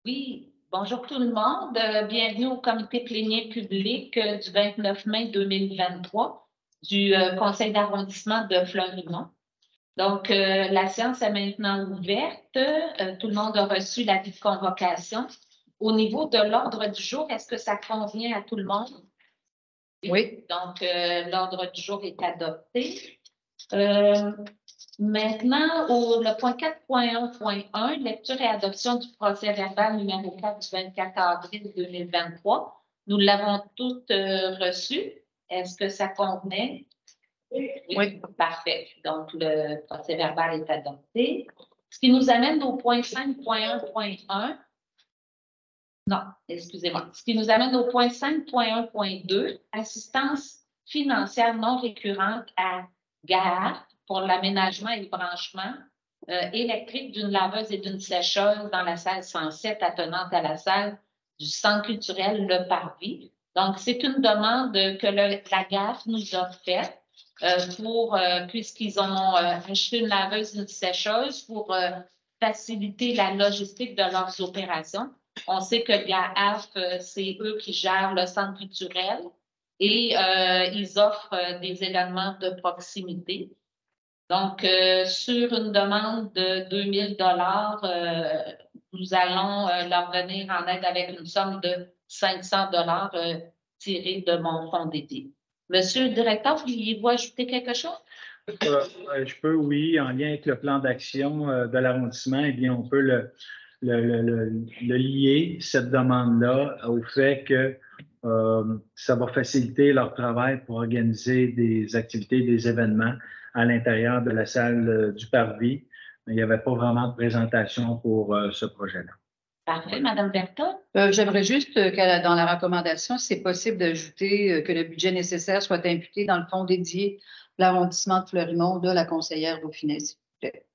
Oui, bonjour tout le monde. Bienvenue au comité plénier public du 29 mai 2023 du conseil d'arrondissement de Fleurimont. Donc, la séance est maintenant ouverte. Tout le monde a reçu l'avis de convocation. Au niveau de l'ordre du jour, est-ce que ça convient à tout le monde? Oui. Donc, l'ordre du jour est adopté. Maintenant, le point 4.1.1, lecture et adoption du procès verbal numéro 4 du 24 avril 2023. Nous l'avons toutes reçu. Est-ce que ça convenait? Oui. Parfait. Donc, le procès verbal est adopté. Ce qui nous amène au point 5.1.1. Non, excusez-moi. Ce qui nous amène au point 5.1.2, assistance financière non récurrente à GAAR pour l'aménagement et le branchement électrique d'une laveuse et d'une sécheuse dans la salle 107 attenante à la salle du Centre culturel Le Parvis. Donc, c'est une demande que la GAF nous a faite puisqu'ils ont acheté une laveuse et une sécheuse pour faciliter la logistique de leurs opérations. On sait que GAF, c'est eux qui gèrent le centre culturel et ils offrent des événements de proximité. Donc, sur une demande de 2 000 nous allons leur venir en aide avec une somme de 500 tirée de mon fonds dédié. Monsieur le directeur, vouliez-vous ajouter quelque chose? Je peux, oui, en lien avec le plan d'action de l'arrondissement, eh bien, on peut le lier, cette demande-là, au fait que ça va faciliter leur travail pour organiser des activités, des événements à l'intérieur de la salle du Parvis. Mais il n'y avait pas vraiment de présentation pour ce projet-là. Parfait. Madame Bertha? J'aimerais juste que dans la recommandation, si c'est possible d'ajouter que le budget nécessaire soit imputé dans le fonds dédié à l'arrondissement de Fleurimont de la conseillère Dauphinet, s'il vous plaît.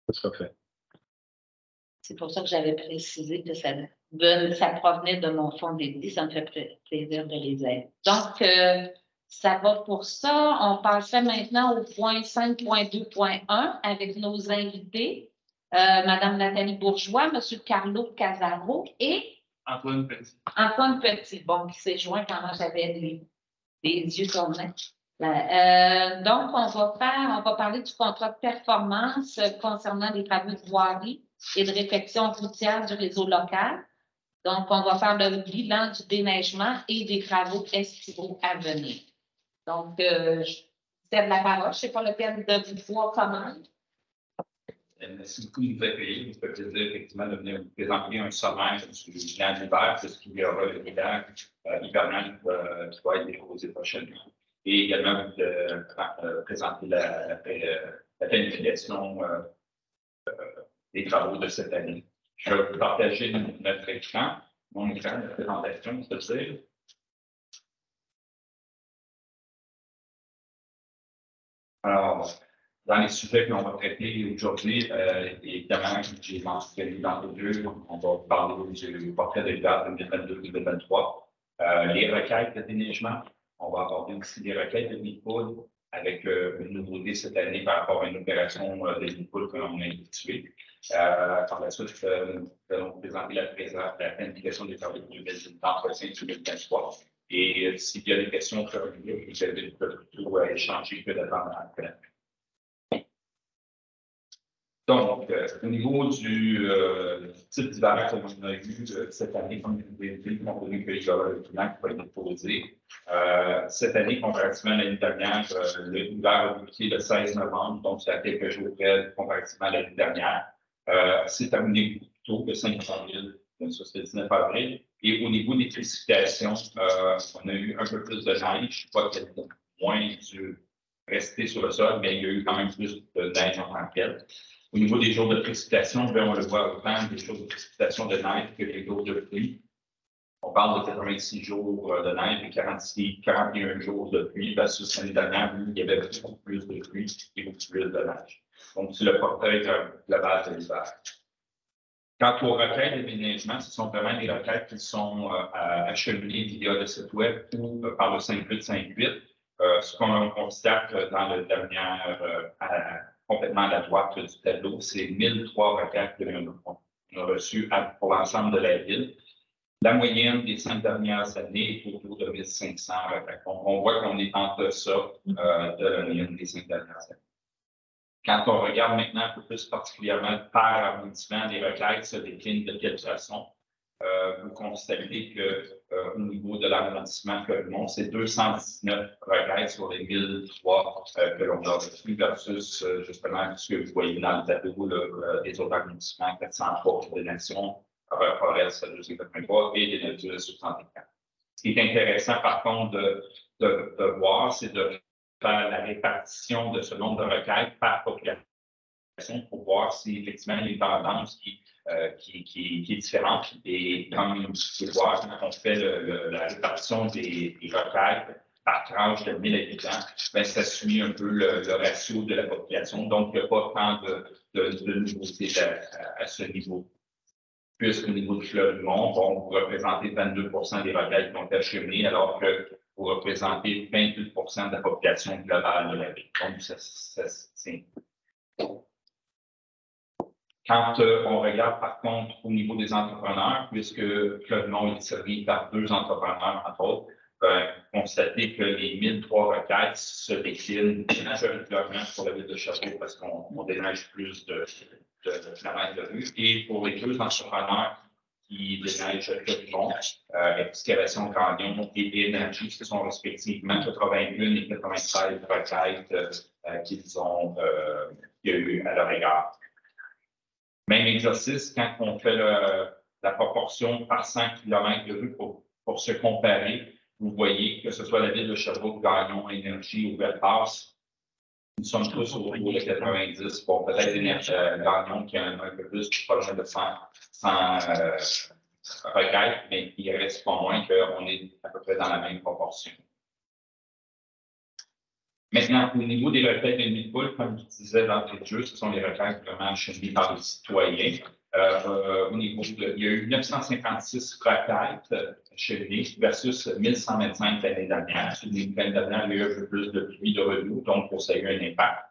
Ça sera fait. C'est pour ça que j'avais précisé que ça provenait de mon fonds dédié. Ça me fait plaisir de les aider. Donc, ça va pour ça. On passerait maintenant au point 5.2.1 avec nos invités. Madame Nathalie Bourgeois, Monsieur Carlo Casaro et Antoine Petit. Antoine Petit, bon, qui s'est joint quand j'avais les yeux tournés. Donc, on va parler du contrat de performance concernant les travaux de voirie et de réfection routière du réseau local. Donc, on va faire le bilan du déneigement et des travaux estivaux à venir. Donc, je cède la parole. Je ne sais pas lequel de vous trois commence. Merci beaucoup de nous accueillir. Il nous fait plaisir effectivement de venir vous présenter un sommaire sur le bilan d'hiver, puisqu'il y aura le bilan hivernal qui va être déposé prochainement. Et également présenter la planification des travaux de cette année. Je vais vous partager notre écran, mon écran de présentation, c'est-à-dire. Alors, dans les sujets que l'on va traiter aujourd'hui, évidemment, j'ai mentionné dans les deux, on va parler du portrait de l'hiver 2022-2023, les requêtes de déneigement. On va aborder aussi les requêtes de nid-de-poule avec une nouveauté cette année par rapport à une opération de nid-de-poule que l'on a effectuée. Par la suite, nous allons vous présenter la planification des travaux d'entretien du 2023. Et s'il y a des questions, vous avez plutôt échanger que d'attendre après. Donc, au niveau du type d'hiver qu'on a eu cette année, comme vous l'avez dit, compte tenu qu'il y aura le bilan qui va être déposé, cette année, comparativement à l'année dernière, l'hiver a débuté le 16 novembre, donc c'est à quelques jours près comparativement à l'année dernière. C'est terminé plus tôt, le 5 avril, ça c'est le 19 avril. Et au niveau des précipitations, on a eu un peu plus de neige, pas qu'elle a moins dû rester sur le sol, mais il y a eu quand même plus de neige en tant que telle. Au niveau des jours de précipitation, on le voit autant des jours de précipitation de neige que des jours de pluie. On parle de 86 jours de neige et 41 jours de pluie, parce que l'année dernière, il y avait beaucoup plus de pluie et beaucoup plus de neige. Donc, c'est le portrait global de l'hiver. Quant aux requêtes de déneigement, ce sont vraiment des requêtes qui sont acheminées via le site web ou par le 5858. Ce qu'on constate dans le dernier complètement à la droite du tableau, c'est 1003 requêtes qu'on a reçues pour l'ensemble de la ville. La moyenne des 5 dernières années est autour de 1500 requêtes. Donc, on voit qu'on est en deçà de la moyenne des 5 dernières années. Quand on regarde maintenant un peu plus particulièrement par arrondissement, les requêtes se déclinent de quelle façon. Vous constatez qu'au niveau de l'arrondissement Fleurimont, c'est 219 requêtes sur les 1003 que l'on a reçues versus justement ce que vous voyez dans le tableau des autres arrondissements, 403 des Nations, Forest 283 et des Natures 64. Ce qui est intéressant par contre de voir, c'est de faire la répartition de ce nombre de requêtes par population pour voir si effectivement il y a une tendance qui est différente. Et comme vous pouvez voir, quand on fait la répartition des requêtes par tranche de 1000 habitants, ben, ça suit un peu le ratio de la population. Donc, il n'y a pas tant de nouveautés à ce niveau. Puisqu'au niveau du Fleurimont, bon, vous représentez 22 des requêtes qui ont été acheminées, alors que vous représentez 28 de la population globale de la ville. Donc, ça se tient. Quand on regarde, par contre, au niveau des entrepreneurs, puisque Fleurimont est servi par 2 entrepreneurs, entre autres, constatez que les 1003 requêtes se déclinent majoritairement pour la ville de Sherbrooke parce qu'on déneige plus de kilomètres de rue. Et pour les 2 entrepreneurs qui déneigent Fleurimont, Excavation Gagnon et Énergie, ce sont respectivement 81 et 96 requêtes qu'il y a eu à leur égard. Même exercice, quand on fait la proportion par 100 km de rue pour se comparer, vous voyez que ce soit la ville de Sherbrooke, Gagnon, Énergie ou Bellepasse, nous sommes tous autour de 90. Bon, peut-être Gagnon qui a un peu plus proche de 100 requêtes, mais il reste pas moins qu'on est à peu près dans la même proportion. Maintenant, au niveau des requêtes de poule, comme je disais d'entrée de jeu, ce sont les requêtes vraiment acheminées par les citoyens. Au niveau il y a eu 956 requêtes acheminées versus 1125 l'année dernière. L'année dernière, il y a eu un peu plus de pluie de redoux, donc ça a eu un impact.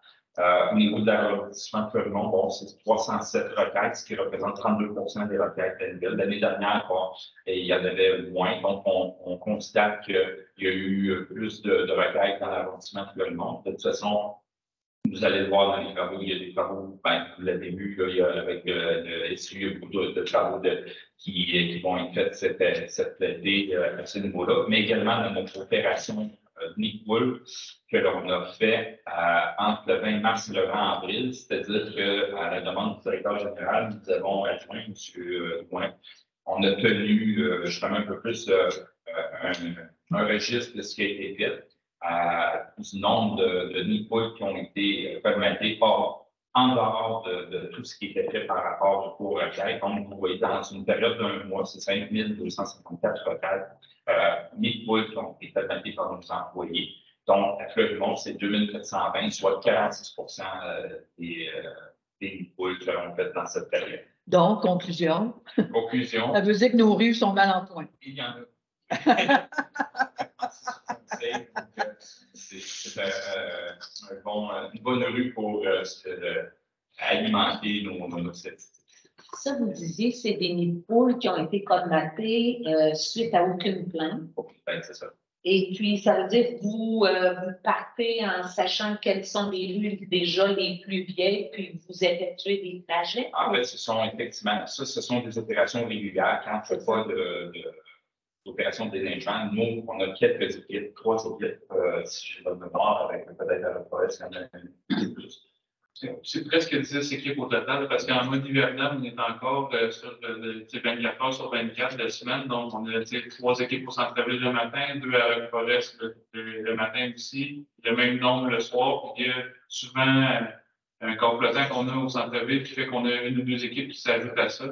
Au niveau de l'arrondissement de Fleurimont, bon, c'est 307 requêtes, ce qui représente 32 des requêtes de la ville. L'année dernière, bon, il y en avait moins. Donc, on constate qu'il y a eu plus de requêtes dans l'arrondissement de Fleurimont. De toute façon, vous allez le voir dans les travaux, il y a des travaux, ben, vous l'avez vu, là, il y a, avec le SU, il y a beaucoup de travaux qui vont être faits cet été à ce niveau-là, mais également dans notre opération Nick-Poule que l'on a fait entre le 20 mars et le 20 avril, c'est-à-dire qu'à la demande du directeur général, nous avons adjoint M. Douin. On a tenu justement un peu plus un registre de ce qui a été fait, du nombre de nids-poules qui ont été permettés en dehors de tout ce qui était fait par rapport au cours requête. Donc, vous voyez, dans une période d'un mois, c'est 5254 requêtes nids-poules qui ont été permettés par nos employés. Donc, à Fleurimont, c'est 2420, soit 46 des nids-poules que l'on fait dans cette période. Donc, conclusion. Conclusion. Ça veut dire que nos rues sont mal en point. Il y en a. C'est une bonne rue pour alimenter nos statistiques. Ça, vous disiez, c'est des nids de poules qui ont été colmatés suite à aucune plainte. Ben, c'est ça. Et puis, ça veut dire que vous partez en sachant quelles sont les rues déjà les plus vieilles, puis vous effectuez des trajets. En fait, ce sont des opérations régulières. Quand on ne fait pas d'opération de déneigement, nous, on a quelques équipes, 3 équipes, si j'ai bonne mémoire, avec peut-être à la forêt, il y en a plus. C'est presque 10 équipes au total, parce qu'en mode hivernal, on est encore sur 24 heures sur 24 de semaine. Donc, on a 3 équipes au centre-ville le matin, 2 à la forêt le matin aussi, le même nombre le soir. Puis il y a souvent un complétant qu'on a au centre-ville qui fait qu'on a 1 ou 2 équipes qui s'ajoutent à ça.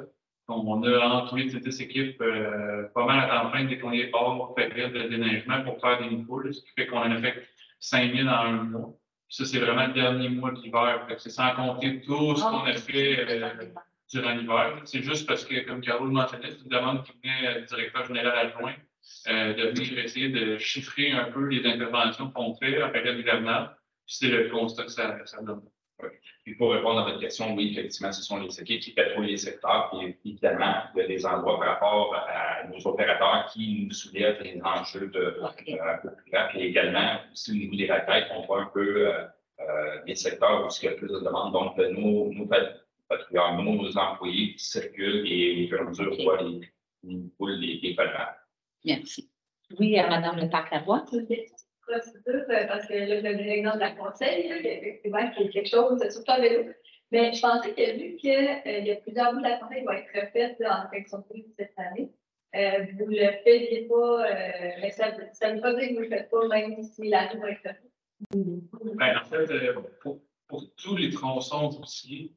Donc, on a entre 8 et 10 équipes pas mal à temps plein dès qu'on est hors période de déneigement pour faire des nids-poules, ce qui fait qu'on en affecte 5000 en un mois. Ça, c'est vraiment le dernier mois de l'hiver. C'est sans compter tout ce qu'on a fait durant l'hiver. C'est juste parce que, comme Carole mentionnait, c'est une demande qui venait du directeur général adjoint de venir essayer de chiffrer un peu les interventions qu'on fait en période hivernale. C'est le constat que ça donne. Puis pour répondre à votre question, oui, effectivement, ce sont les équipes qui patrouillent les secteurs. Puis évidemment, il y a des endroits par rapport à nos opérateurs qui nous soulèvent les enjeux un peu plus grands. Puis également, aussi au niveau des raquettes, on voit un peu les secteurs où il y a plus de demandes. Donc, nos patrouilleurs, nos employés qui circulent et au fur et à mesure, on voit les poules, les palmares. Merci. Oui, à Mme Le Tac-Lavoie. Procédure, parce que là, je donne l'exemple de la conseil, là, effectivement, qui est quelque chose, surtout à vélo. Mais je pensais que vu qu'il y a plusieurs bouts de la conseil qui vont être refaites en fonction de cette année, vous ne le faites pas, mais ça ne veut pas dire que vous ne le faites pas, même si la rue va être faite. Ben, en fait, pour tous les tronçons routiers,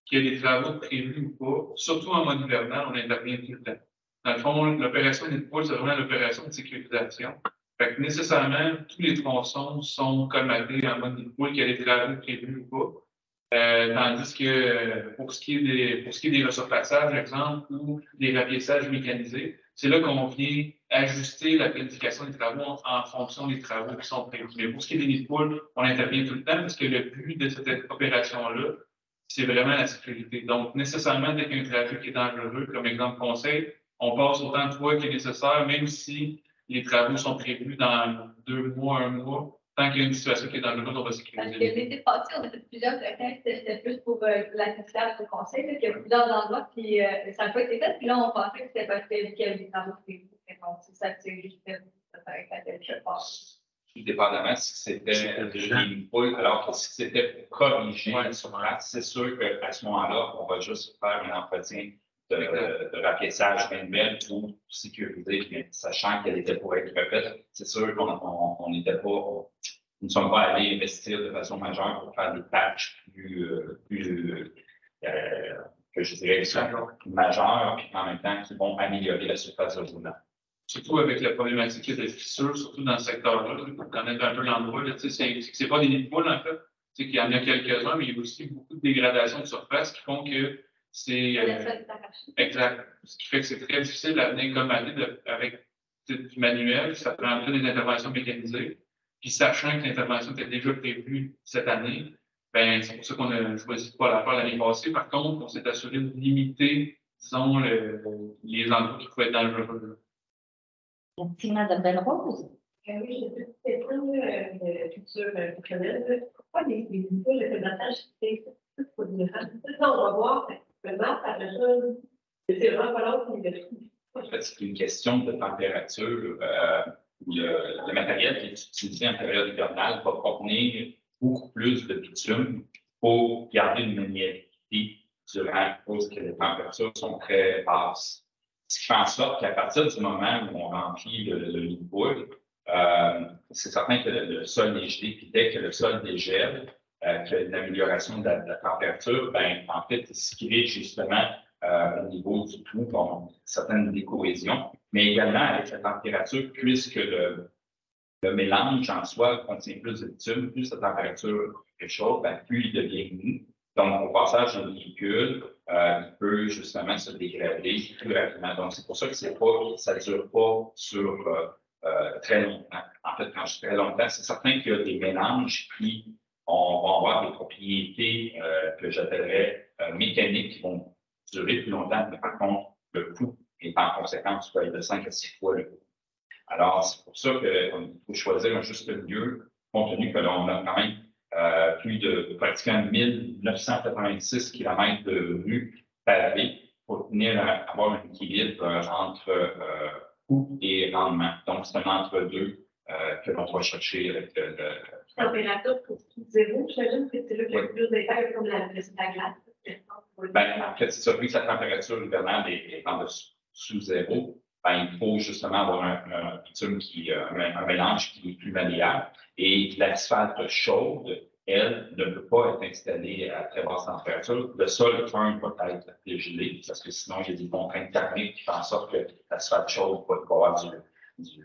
qu'il y ait des travaux prévus ou pas, surtout en mode hivernal, on intervient tout le temps. Dans le fond, l'opération des poules, c'est vraiment l'opération de sécurisation. Fait que nécessairement, tous les tronçons sont colmatés en mode des poules, qu'il y ait des travaux prévus ou pas. Tandis que pour ce qui est des resurfaçages, par exemple, ou des rapiessages mécanisés, c'est là qu'on vient ajuster la planification des travaux en fonction des travaux qui sont prévus. Mais pour ce qui est des nids de poules, on intervient tout le temps parce que le but de cette opération-là, c'est vraiment la sécurité. Donc, nécessairement, dès qu'il y a un trajet qui est dangereux, comme exemple conseil, on passe autant de fois qu'il est nécessaire, même si les travaux sont prévus dans 2 mois, 1 mois. Tant qu'il y a une situation qui est dangereuse, on va sécuriser. Parce que l'été passé, on a fait plusieurs requêtes, c'était plus pour la circulaire du conseil, là, qu'il y a plusieurs endroits, puis ça n'a pas été fait, puis là, on pensait que c'était parce qu'il y avait des travaux prévus. Donc, si ça s'est juste fait, ça paraît être quelque part. Tout dépendamment si c'était une poule, alors que si c'était corrigé sur place, c'est sûr qu'à ce moment-là, on va juste faire un entretien de rapiessage manuel pour sécuriser, mais sachant qu'elle était pour être refaite, c'est sûr qu'on n'était pas, nous ne sommes pas allés investir de façon majeure pour faire des patchs que je dirais, majeurs, puis en même temps qui vont améliorer la surface de roulement. Surtout avec la problématique des fissures, surtout dans ce secteur-là, pour connaître un peu l'endroit, c'est pas des nids de poules, en fait. C'est qu'il y en a quelques-uns, mais il y a aussi beaucoup de dégradations de surface qui font que c'est exact. Ce qui fait que c'est très difficile à venir colmater avec du manuel. Ça prend un peu des interventions mécanisées. Puis sachant que l'intervention était déjà prévue cette année, ben c'est pour ça qu'on a choisi de ne pas la faire l'année passée. Par contre, on s'est assuré de limiter, disons, les endroits qui pouvaient être dangereux. Merci, Mme Belle-Rose. Oui, j'ai fait une culture professionnelle. Pourquoi les poules, le colmatage, c'est pour dire. Ça, on va voir. C'est vraiment pas long. En fait, c'est une question de température. Le matériel qui est utilisé en période hivernale va contenir beaucoup plus de bitume pour garder une maniabilité durant la cause que les températures sont très basses. Ce qui fait en sorte qu'à partir du moment où on remplit le nid de poule, c'est certain que le sol est gelé, puis dès que le sol dégèle, qu'il y a une amélioration de la température, ben, en fait, ce qui est justement au niveau du tout, bon, certaines décohésions, mais également avec la température, puisque le mélange en soi contient plus de bitume, plus la température est chaude, ben, plus il devient mou. Donc, au passage de véhicule, il peut justement se dégrader plus rapidement. Donc, c'est pour ça que ça ne dure pas sur très longtemps. En fait, quand je dis très longtemps, c'est certain qu'il y a des mélanges qui vont avoir des propriétés que j'appellerais mécaniques qui vont durer plus longtemps, mais par contre, le coût est en conséquence peut être de 5 à 6 fois le coût. Alors, c'est pour ça qu'il faut choisir un juste milieu, compte tenu que l'on a quand même plus de pratiquement 1986 km de rue pavée pour venir avoir un équilibre entre coût et rendement. Donc, c'est un entre-deux que l'on va chercher avec le température pour zéro, j'imagine que c'est là que le plus d'état comme la glace. Ben, en fait, c'est ça, vu que la température hivernale est en dessous zéro, ben, il faut justement avoir un bitume un mélange qui est plus malléable. Et l'asphalte chaude, elle, ne peut pas être installée à très basse température. Le sol ferme peut être dégelé, parce que sinon, il y a des contraintes thermiques qui font en sorte que l'asphalte chaude va avoir du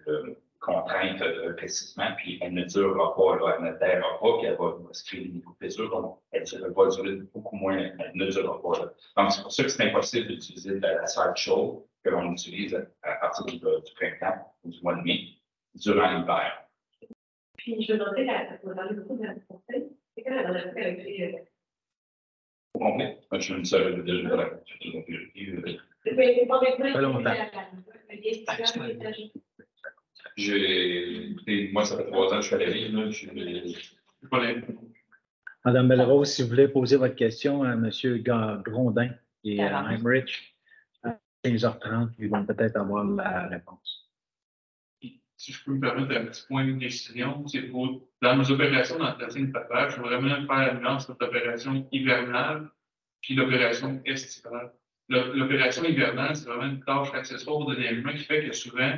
contrainte précisément, puis elle ne durera pas, là, elle ne terra pas, puis elle va se créer des coupures, donc elle va durer beaucoup moins, elle ne durera pas. Là. Donc, c'est pour ça que c'est impossible d'utiliser de l'asphalte chaude que l'on utilise à partir du printemps ou du mois de mai, durant l'hiver. Puis, je notais qu'on a parlé beaucoup de la conseil. C'est quand la dernière fois qu'elle a été Au complet. Je me serais déjà de la priorité. Pas longtemps. Moi, ça fait 3 ans que je suis à la ville. Là. Madame Belrose, si vous voulez poser votre question à M. Grondin et à Heinrich, à 15h30, ils vont peut-être avoir la réponse. Si je peux me permettre un petit point de décision, c'est pour, dans nos opérations d'entretien de papa, je veux vraiment faire la nuance entre l'opération hivernale puis l'opération estivale. L'opération hivernale, c'est vraiment une tâche accessoire au déneigement qui fait que souvent,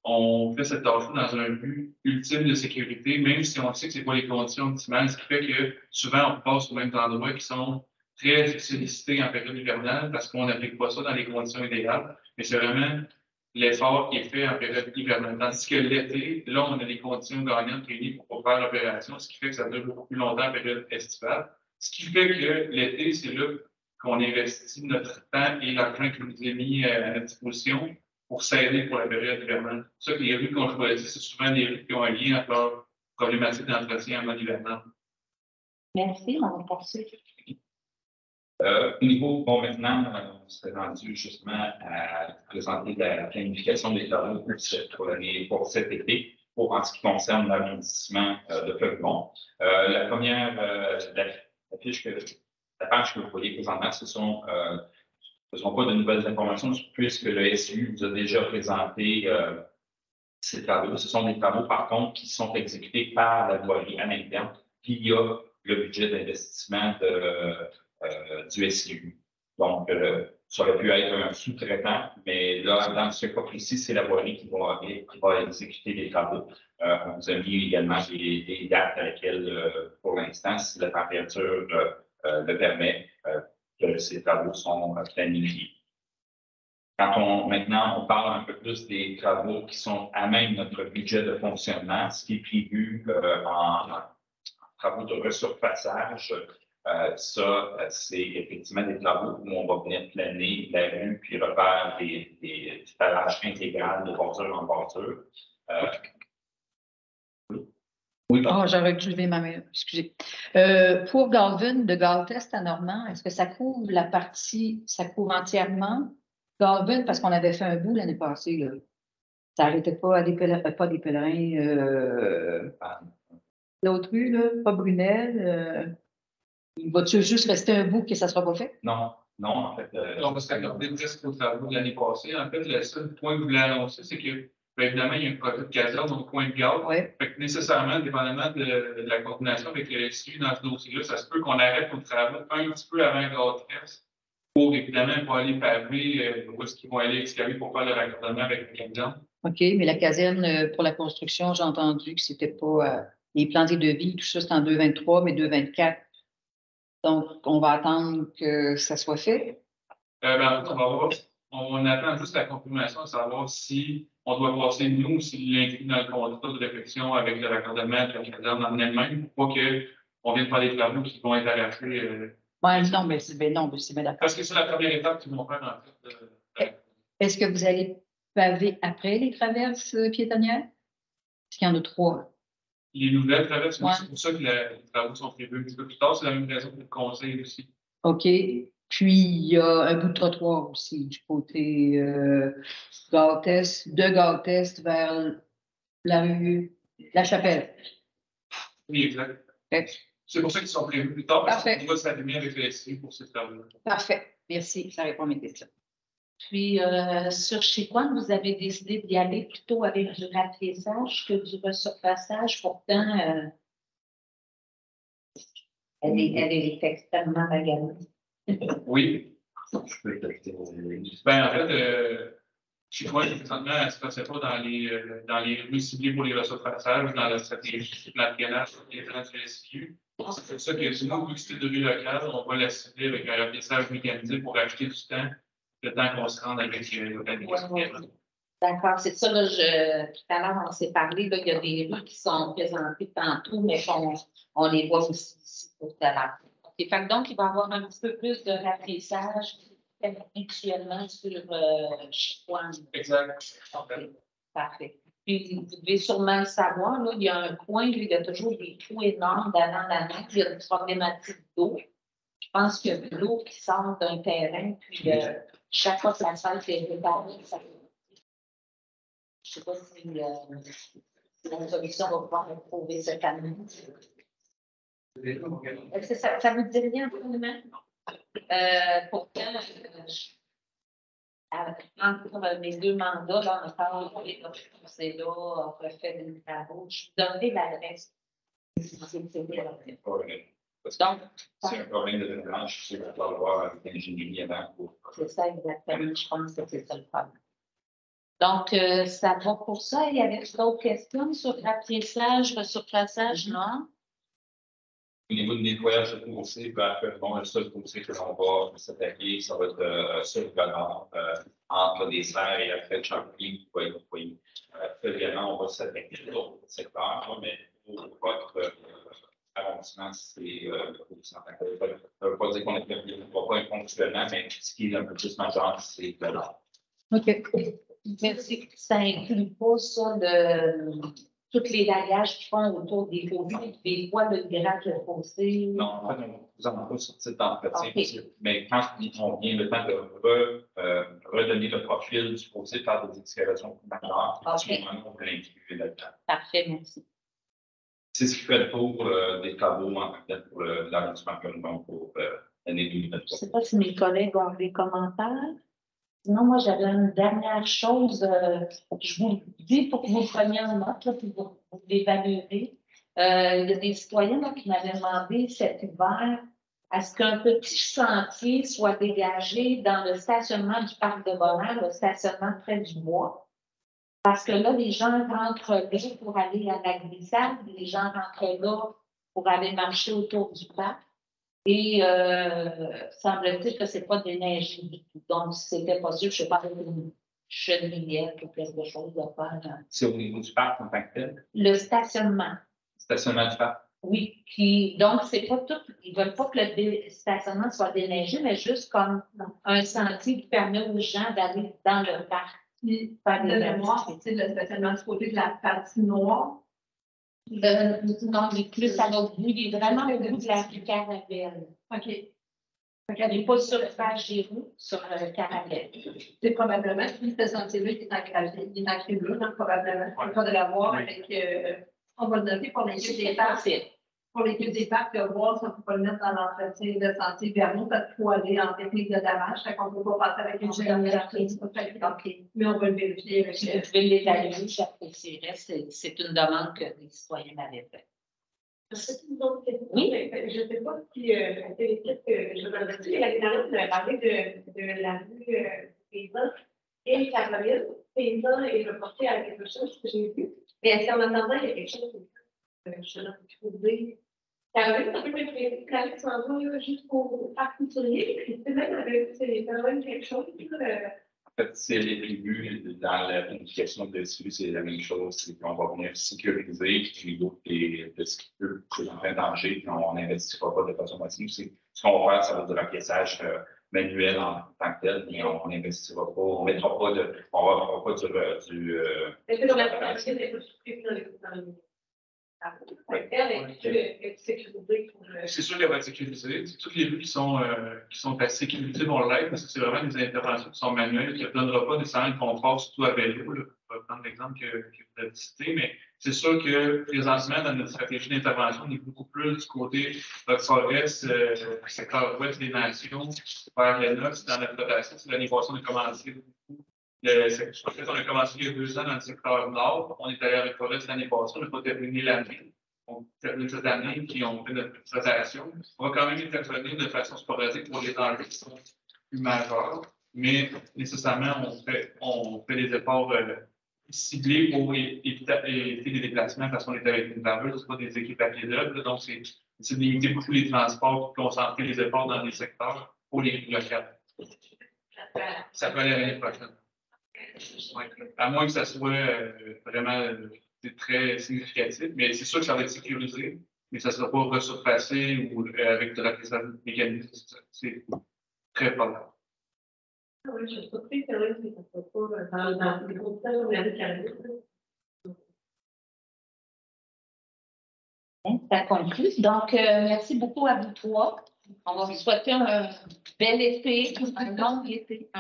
on fait cette tâche-là dans un but ultime de sécurité, même si on sait que c'est pas les conditions optimales, ce qui fait que souvent, on passe aux mêmes endroits qui sont très sollicités en période hivernale parce qu'on n'applique pas ça dans les conditions idéales. Mais c'est vraiment l'effort qui est fait en période hivernale. Tandis que l'été, là, on a des conditions gagnantes réunies pour faire l'opération, ce qui fait que ça dure beaucoup plus longtemps en période estivale. Ce qui fait que l'été, c'est là qu'on investit notre temps et l'argent qui nous est mis à notre disposition pour s'aider pour la période hivernale. C'est pour ça que les rues qu'on choisit, c'est souvent des rues qui ont un lien avec leur problématique d'entretien en mode hivernal. Merci, on va passer. Au niveau, bon, maintenant, on serait rendu justement à présenter la planification des travaux pour cet été, pour en ce qui concerne l'arrondissement de Fleurimont. La première, la page que vous voyez présentement, ce ne sont pas de nouvelles informations, puisque le SU vous a déjà présenté ces travaux. Ce sont des travaux, par contre, qui sont exécutés par la voirie à l'interne via le budget d'investissement du SU. Donc, ça aurait pu être un sous-traitant, mais là, dans ce cas précis, c'est la voirie qui va exécuter les travaux. On vous a mis également des dates à laquelle, pour l'instant, si la température le permet, que ces travaux sont planifiés. Maintenant, on parle un peu plus des travaux qui sont à même notre budget de fonctionnement, ce qui est prévu en travaux de resurfaçage. C'est effectivement des travaux où on va venir planer la rue puis refaire des étalages intégral de bordure en bordure. Oui, Oh, j'aurais dû lever ma main, excusez. Pour Galvin, de Galtest à Normand, est-ce que ça couvre la partie, ça couvre entièrement Galvin, parce qu'on avait fait un bout l'année passée, là. Ça n'arrêtait pas des pèlerins, pas des pèlerins. L'autre rue, là, pas Brunel. Va-tu juste rester un bout que ça ne sera pas fait? Non, en fait. On va s'accorder presque aux travaux de l'année passée. En fait, le seul point que vous voulez annoncer, c'est que, bien évidemment, il y a un projet de caserne au coin de gare. Ouais. Fait que nécessairement, dépendamment de la coordination avec le SU dans ce dossier-là, ça se peut qu'on arrête nos travaux un petit peu avant Gare-Tresse pour, évidemment, pas aller paver où est-ce qu'ils vont aller excaver pour faire le raccordement avec le camion. OK, mais la caserne pour la construction, j'ai entendu que c'était pas les plans de devis, tout ça, c'est en 2023, mais 2024. Donc, on va attendre que ça soit fait. On attend juste la confirmation de savoir si on doit passer, nous, s'il l'inclut dans le contrat de réflexion avec le raccordement de la caserne en elle-même, pour pas qu'on vienne faire des travaux qui vont être arrachés. Non, mais c'est bien d'accord. Parce que c'est la première étape qu'ils vont faire, en fait. Est-ce que vous allez paver après les traverses piétonnières? Est-ce qu'il y en a 3? Les nouvelles traverses, Ouais. c'est pour ça que les travaux sont prévus un petit peu plus tard. C'est la même raison pour le conseil aussi. OK. Puis, il y a un bout de trottoir aussi du côté de Galtest vers la rue La Chapelle. Oui, exact. Okay. C'est pour ça qu'ils sont prévus plus tard, parce Parfait. qu'on doit s'aligner avec le SI pour ces travaux-là. Parfait. Merci. Ça répond à mes questions. Puis, sur chez quoi vous avez décidé d'y aller plutôt avec du rattrissage que du resurfaçage? Pourtant, elle est extrêmement bagarre. Oui. Je peux peut-être. Ben, en fait, chez moi, présentement, elle ne se passait pas dans les rues ciblées pour les resurfaçages, dans la stratégie de planification des plans du SIU. C'est pour ça que nous, vu que c'est de rue locale, on va la cibler avec un rattrissage mécanisé pour acheter du temps, le temps qu'on se rende avec le planification. D'accord, c'est ça, là, tout à l'heure, on s'est parlé, là, il y a des rues qui sont présentées tantôt, mais on les voit aussi ici tout à l'heure. Okay, fait que donc, il va y avoir un petit peu plus de rattrissage actuellement sur Chicoine. Exact. Okay, parfait. Puis, vous devez sûrement le savoir, là, il y a un coin, il y a toujours des trous énormes d'avant la neige, il y a une problématique d'eau. pense qu'il y a de l'eau qui sort d'un terrain, puis chaque fois que la salle est réparée, ça. Je ne sais pas si la solution va pouvoir retrouver cette année. Est-ce que ça vous dit rien, absolument? Pourtant, entre mes deux mandats, là, on a parlé de c'est là, on refait des travaux. Je vous donnerai l'adresse. Donc, c'est un problème de drainage, je vais le voir avec l'ingénierie avant. C'est ça, exactement. Je pense que c'est ça le problème. Donc, ça va pour ça. Il y avait d'autres questions sur l'apprissage, le surfaçage, non? Au niveau du nettoyage de fossé, bon, le seul fossé que l'on va s'attaquer, ça va être seul violent entre les serres et après Champlain, vous voyez. Seul violent, on va s'attaquer à d'autres secteurs, mais pour votre arrondissement, c'est le fossé en tant que tel. Ça ne veut pas dire qu'on ne va pas un fonctionnement, mais ce qui est un peu plus majeur, c'est violent. OK. Merci. Ça inclut pas ça de tous les bagages qui font autour des fossés, des fois le grade de fossé. Non, en fait, nous n'avons pas sur type d'entretien, mais quand on vient le temps de redonner le profil du fossé par des excavations majeures, on peut l'inclure là-dedans. Parfait, merci. C'est ce qui fait le tour des travaux en fait pour l'arrondissement pour l'année 2023. Je ne sais pas si mes collègues ont des commentaires. Sinon, moi, j'avais une dernière chose. Je vous le dis pour que vous preniez en note, là, pour vous l'évaluer. Il y a des citoyens là, qui m'avaient demandé cet hiver à ce qu'un petit sentier soit dégagé dans le stationnement du parc de Bonheur, le stationnement près du bois. Parce que là, les gens rentrent là pour aller à la glissade, les gens rentrent là pour aller marcher autour du parc. Et semble-t-il que ce n'est pas déneigé du tout. Donc, si c'était possible, je ne sais pas, avec une chenillette ou quelque chose à faire. C'est au niveau du parc en tant que tel? Le stationnement. Stationnement du parc? Oui. Donc, c'est pas tout. Ils ne veulent pas que le stationnement soit déneigé, mais juste comme un sentier qui permet aux gens d'aller dans le parc. Faire de mémoire, c'est le stationnement du côté de la patinoire. Non, il est plus à l'autre bout. Il est vraiment au bout de la Caravelle. OK. Il n'est pas sur le page des roues, sur le Caravelle. C'est probablement que ce sentier-là qui est ancré, il est ancré bleu, donc probablement. Il faudrait l'avoir avec. On va le noter pour les lieux des parcs. Pour les lieux des parcs, de voir si on ne peut pas le mettre dans l'entretien de sentier vers nous, parce qu'il faut aller en technique de damage. Fait qu'on ne peut pas passer avec une génération. Mais on va le vérifier. Si vous pouvez l'évaluer, j'apprécierais. C'est une demande que les citoyens m'avaient faite. C'est une autre question. Oui. Je ne sais pas si c'est l'équipe que je vais dire. La dernière, vous avez parlé de la rue Paysan et Caroline. Paysan est reporté à quelque chose que j'ai vu. Mais est-ce qu'en attendant, il y a quelque chose que je vais trouver? Caroline, ça peut m'intéresser que la s'en va jusqu'au parc couturier. C'est quand même quelque chose. En fait, c'est les prévus dans la planification dessus, c'est la même chose. C'est qu'on va venir sécuriser de ce qui peut présenter un danger, puis on n'investira pas de façon massive. Ce qu'on va faire, ça va être de l'encaissage manuel en tant que tel, mais on n'investira pas, on ne mettra pas on va pas du. Est-ce que dans la planification, c'est dans C'est sûr qu'elle va être sécurisée. Toutes les rues qui sont à sécurité vont l'être, parce que c'est vraiment des interventions qui sont manuelles, qui ne donnera pas nécessairement le confort, surtout à vélo. Là. Je vais prendre l'exemple que vous avez cité, mais c'est sûr que présentement, dans notre stratégie d'intervention, on est beaucoup plus du côté de notre forest, secteur ouest des Nations, vers l'Enox, dans notre rotation. C'est l'année passée, on a commencé beaucoup. On a commencé il y a 2 ans dans le secteur nord. On est allé à la forêt l'année passée. On n'a pas terminé l'année. On termine cette année, puis on fait notre rotation. On va quand même intervenir de façon sporadique pour les enjeux qui sont plus majeurs. Mais nécessairement, on fait des efforts ciblés pour éviter les déplacements parce qu'on est avec une barbeuse, ce n'est pas des équipes à pied d'œuvre. Donc, c'est de limiter beaucoup les transports et concentrer les efforts dans les secteurs pour les rues locales. Ça peut aller l'année prochaine. Ouais. À moins que ça soit vraiment très significatif, mais c'est sûr que ça va être sécurisé, mais ça ne sera pas resurfacé ou avec de l'apprissage mécanique. C'est très probable. Oui, je suis surprise que ça ne soit pas dans les groupes comme la mécanique. Ça conclut. Donc, merci beaucoup à vous trois. On va vous souhaiter un bel été, un long été,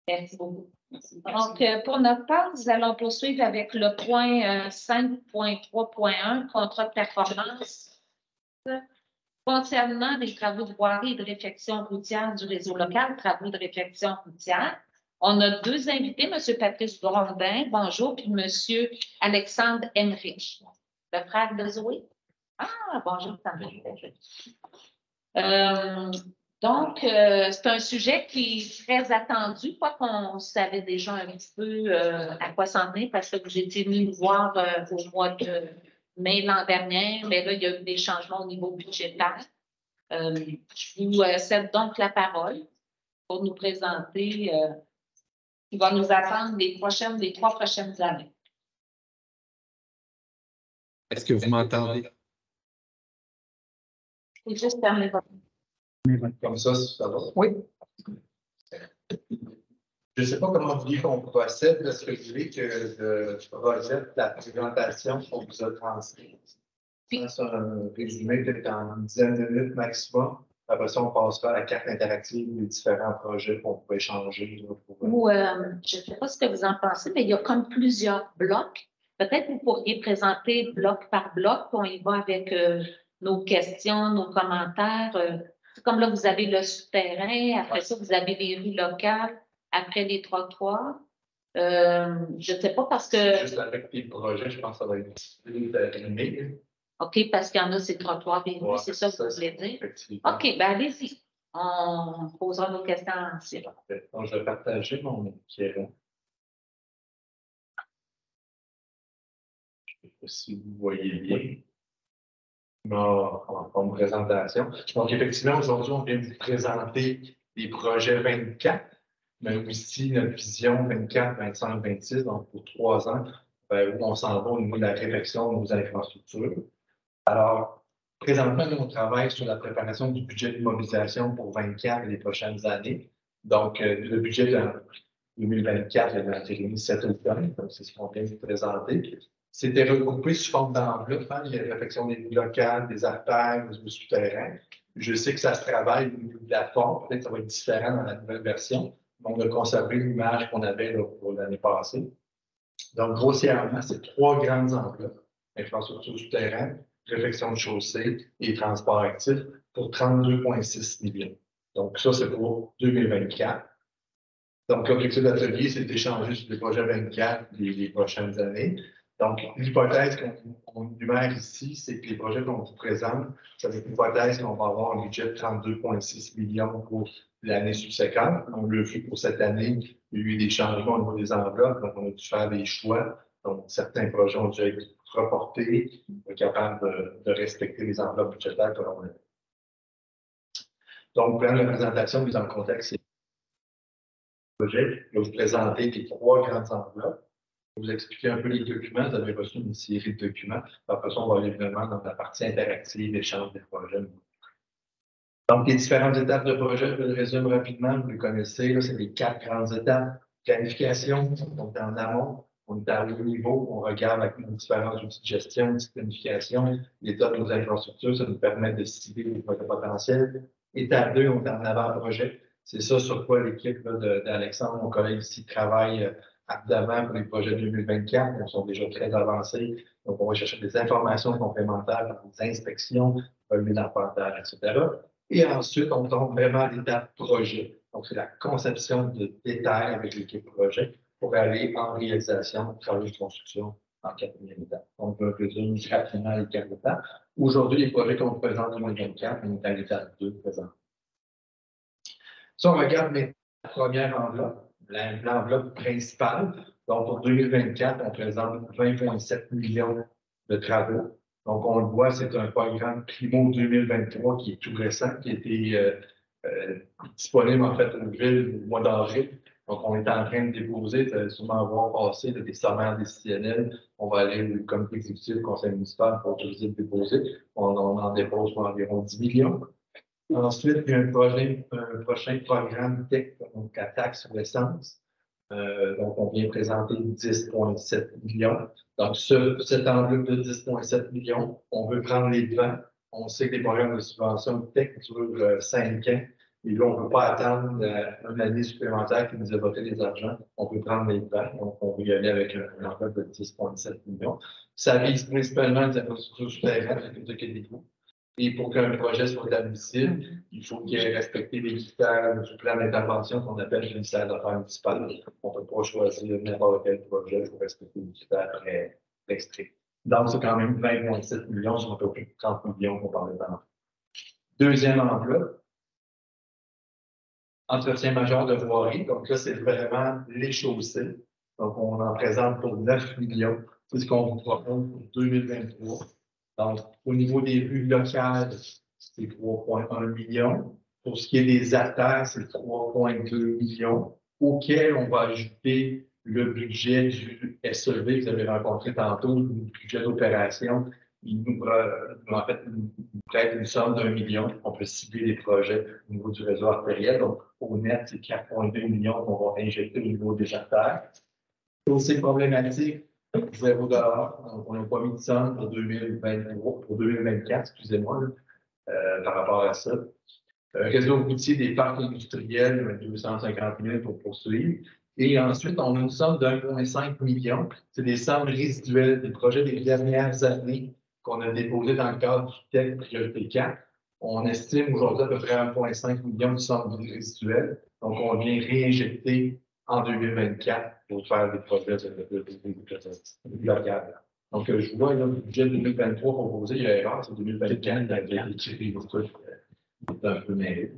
Merci beaucoup. Donc, pour notre part, nous allons poursuivre avec le point 5.3.1, contrat de performance concernant les travaux de voirie et de réfection routière du réseau local, travaux de réfection routière. On a deux invités, M. Patrice Blondin, bonjour, puis M. Alexandre Emmerich, le frère de Zoé. Ah, bonjour, donc, c'est un sujet qui est très attendu, quoi qu'on savait déjà un petit peu à quoi s'en tenir, parce que vous étiez venu nous voir au mois de mai l'an dernier, mais là, il y a eu des changements au niveau budgétaire. Je vous cède donc la parole pour nous présenter ce qui va nous attendre les 3 prochaines années. Est-ce que vous m'entendez? Je vais juste terminer votre... Comme ça va? Oui. Je ne sais pas comment vous voulez qu'on procède, parce que vous voulez que le projet de la présentation qu'on vous a transmis. C'est un résumé peut-être en une dizaine de minutes maximum. Après ça, on passera à la carte interactive des différents projets qu'on peut échanger. Ou, je ne sais pas ce que vous en pensez, mais il y a comme plusieurs blocs. Peut-être que vous pourriez présenter bloc par bloc, puis on y va avec nos questions, nos commentaires. Comme là, vous avez le souterrain, après ça, vous avez les rues locales, après les trottoirs. Je ne sais pas parce que... Juste avec les projets, je pense que ça va être plus terminé. OK, parce qu'il y en a ces trottoirs et rues, c'est ça que vous voulez dire? OK, bien allez-y. On posera nos questions ensuite. Donc, je vais partager mon écran. Je ne sais pas si vous voyez bien en présentation. Donc, effectivement, aujourd'hui, on vient de vous présenter les projets 24, mais aussi notre vision 24, 25, 26, donc pour 3 ans, où on s'en va au niveau de la réflexion de nos infrastructures. Alors, présentement, nous, on travaille sur la préparation du budget de mobilisation pour 24 et les prochaines années. Donc, le budget de 2024 est entériné cet automne, donc c'est ce qu'on vient de vous présenter. C'était regroupé sous forme d'enveloppe, hein, il y a la réflexion des rues locales, des artères, des souterrains. Je sais que ça se travaille au niveau de la forme, peut-être que ça va être différent dans la nouvelle version, mais on a conservé l'image qu'on avait là, pour l'année passée. Donc, grossièrement, c'est 3 grandes enveloppes, infrastructure souterraine, réfection de chaussée et transport actif pour 32,6 millions. Donc, ça, c'est pour 2024. Donc, l'objectif de l'atelier, c'est d'échanger sur les projets 24 les prochaines années. Donc, l'hypothèse qu'on énumère ici, c'est que les projets qu'on vous présente, c'est une hypothèse qu'on va avoir un budget de 32,6 millions pour l'année subséquente. On l'a vu pour cette année, il y a eu des changements au niveau des enveloppes, donc on a dû faire des choix. Donc, certains projets ont dû être reportés, capables de respecter les enveloppes budgétaires que l'on a. Donc, pour la présentation, mise en contexte, c'est le projet. Je vais vous présenter les 3 grandes enveloppes. Je vais vous expliquer un peu les documents. Vous avez reçu une série de documents. Après ça, on va aller vraiment dans la partie interactive, échange des projets. Donc, les différentes étapes de projet, je le résume rapidement, vous les connaissez, c'est les 4 grandes étapes. Planification, donc en amont, on est à haut niveau, on regarde avec nos différents outils de gestion, de planification, l'état de nos infrastructures, ça nous permet de cibler les projets potentiels. Étape 2, on est en avant-projet. C'est ça sur quoi l'équipe d'Alexandre, mon collègue ici, travaille ardemment pour les projets 2024. Ils sont déjà très avancés. Donc, on va chercher des informations complémentaires, des inspections, relever d'inventaire, etc. Et ensuite, on tombe vraiment à l'étape projet. Donc, c'est la conception de détails avec l'équipe projet pour aller en réalisation, travaux de construction en 4e étape. On peut résumer rapidement les 4 étapes. Aujourd'hui, les projets qu'on présente en 2024, on est à l'étape 2 présent. Si on regarde la première enveloppe, l'enveloppe principale, donc pour 2024, on présente 20,7 millions de travaux. Donc, on le voit, c'est un programme Primo 2023 qui est tout récent, qui a été disponible en fait au ville au mois d'avril. Donc, on est en train de déposer, vous allez sûrement voir passer des sommaires décisionnels. On va aller au comité exécutif, au conseil municipal pour autoriser de déposer. On en dépose pour environ 10 millions. Ensuite, il y a un prochain programme TEC, donc à taxe sur l'essence. Donc, on vient présenter 10,7 millions. Donc, cette enveloppe de 10,7 millions, on veut prendre les devants On sait que les programmes de subvention tech durent 5 ans. Et là, on ne peut pas attendre une année supplémentaire qui nous a voté des argents. On peut prendre les plans. Donc, on peut y aller avec un enveloppe de 10,7 millions. Ça vise principalement les infrastructures souterraines de Québec. Et pour qu'un projet soit admissible, il faut qu'il ait respecté les critères du plan d'intervention qu'on appelle le ministère des Affaires municipales. On ne peut pas choisir n'importe quel projet pour respecter les critères très stricts. Donc, c'est quand même 20,7 millions sur un peu plus de 30 millions qu'on parlait avant. Deuxième enveloppe, entretien majeur de voirie. Donc là, c'est vraiment les chaussées. Donc, on en présente pour 9 millions. C'est ce qu'on vous propose pour 2023. Donc, au niveau des rues locales, c'est 3,1 millions. Pour ce qui est des artères, c'est 3,2 millions, auquel on va ajouter le budget du SEV que vous avez rencontré tantôt, le budget d'opération. Il nous prête une somme d'1 million. On peut cibler les projets au niveau du réseau artériel. Donc, au net, c'est 4,2 millions qu'on va injecter au niveau des artères. Aussi problématique, 0 $. Donc, on n'a pas mis de somme pour 2024, excusez-moi, par rapport à ça. Réseau routier des parcs industriels, 250 000 pour poursuivre. Et ensuite, on a une somme de 1,5 million. C'est des sommes résiduelles des projets des dernières années qu'on a déposés dans le cadre du TEC Priorité 4. On estime aujourd'hui à peu près 1,5 million de sommes résiduelles. Donc, on vient réinjecter en 2024 pour faire des projets locaux. Donc, je vois là, le budget 2023 proposé, il y a erreur, c'est 2024. C'est un peu mêlé.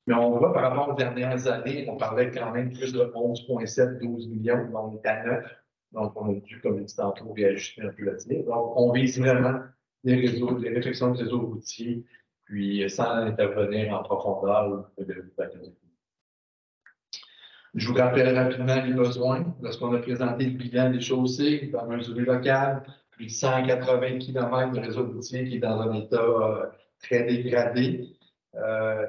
Mais on voit par rapport aux dernières années, on parlait quand même plus de 11,7, 12 millions, on est à 9. Donc, on a dû, comme je disais tantôt, réajuster un peu là-dessus. Donc, on vise vraiment les réseaux, les réflexions de réseaux routiers, puis sans intervenir en profondeur. Je vous rappelle rapidement les besoins. Lorsqu'on a présenté le bilan des chaussées, dans un réseau local, plus de 180 km de réseau routier qui est dans un état très dégradé.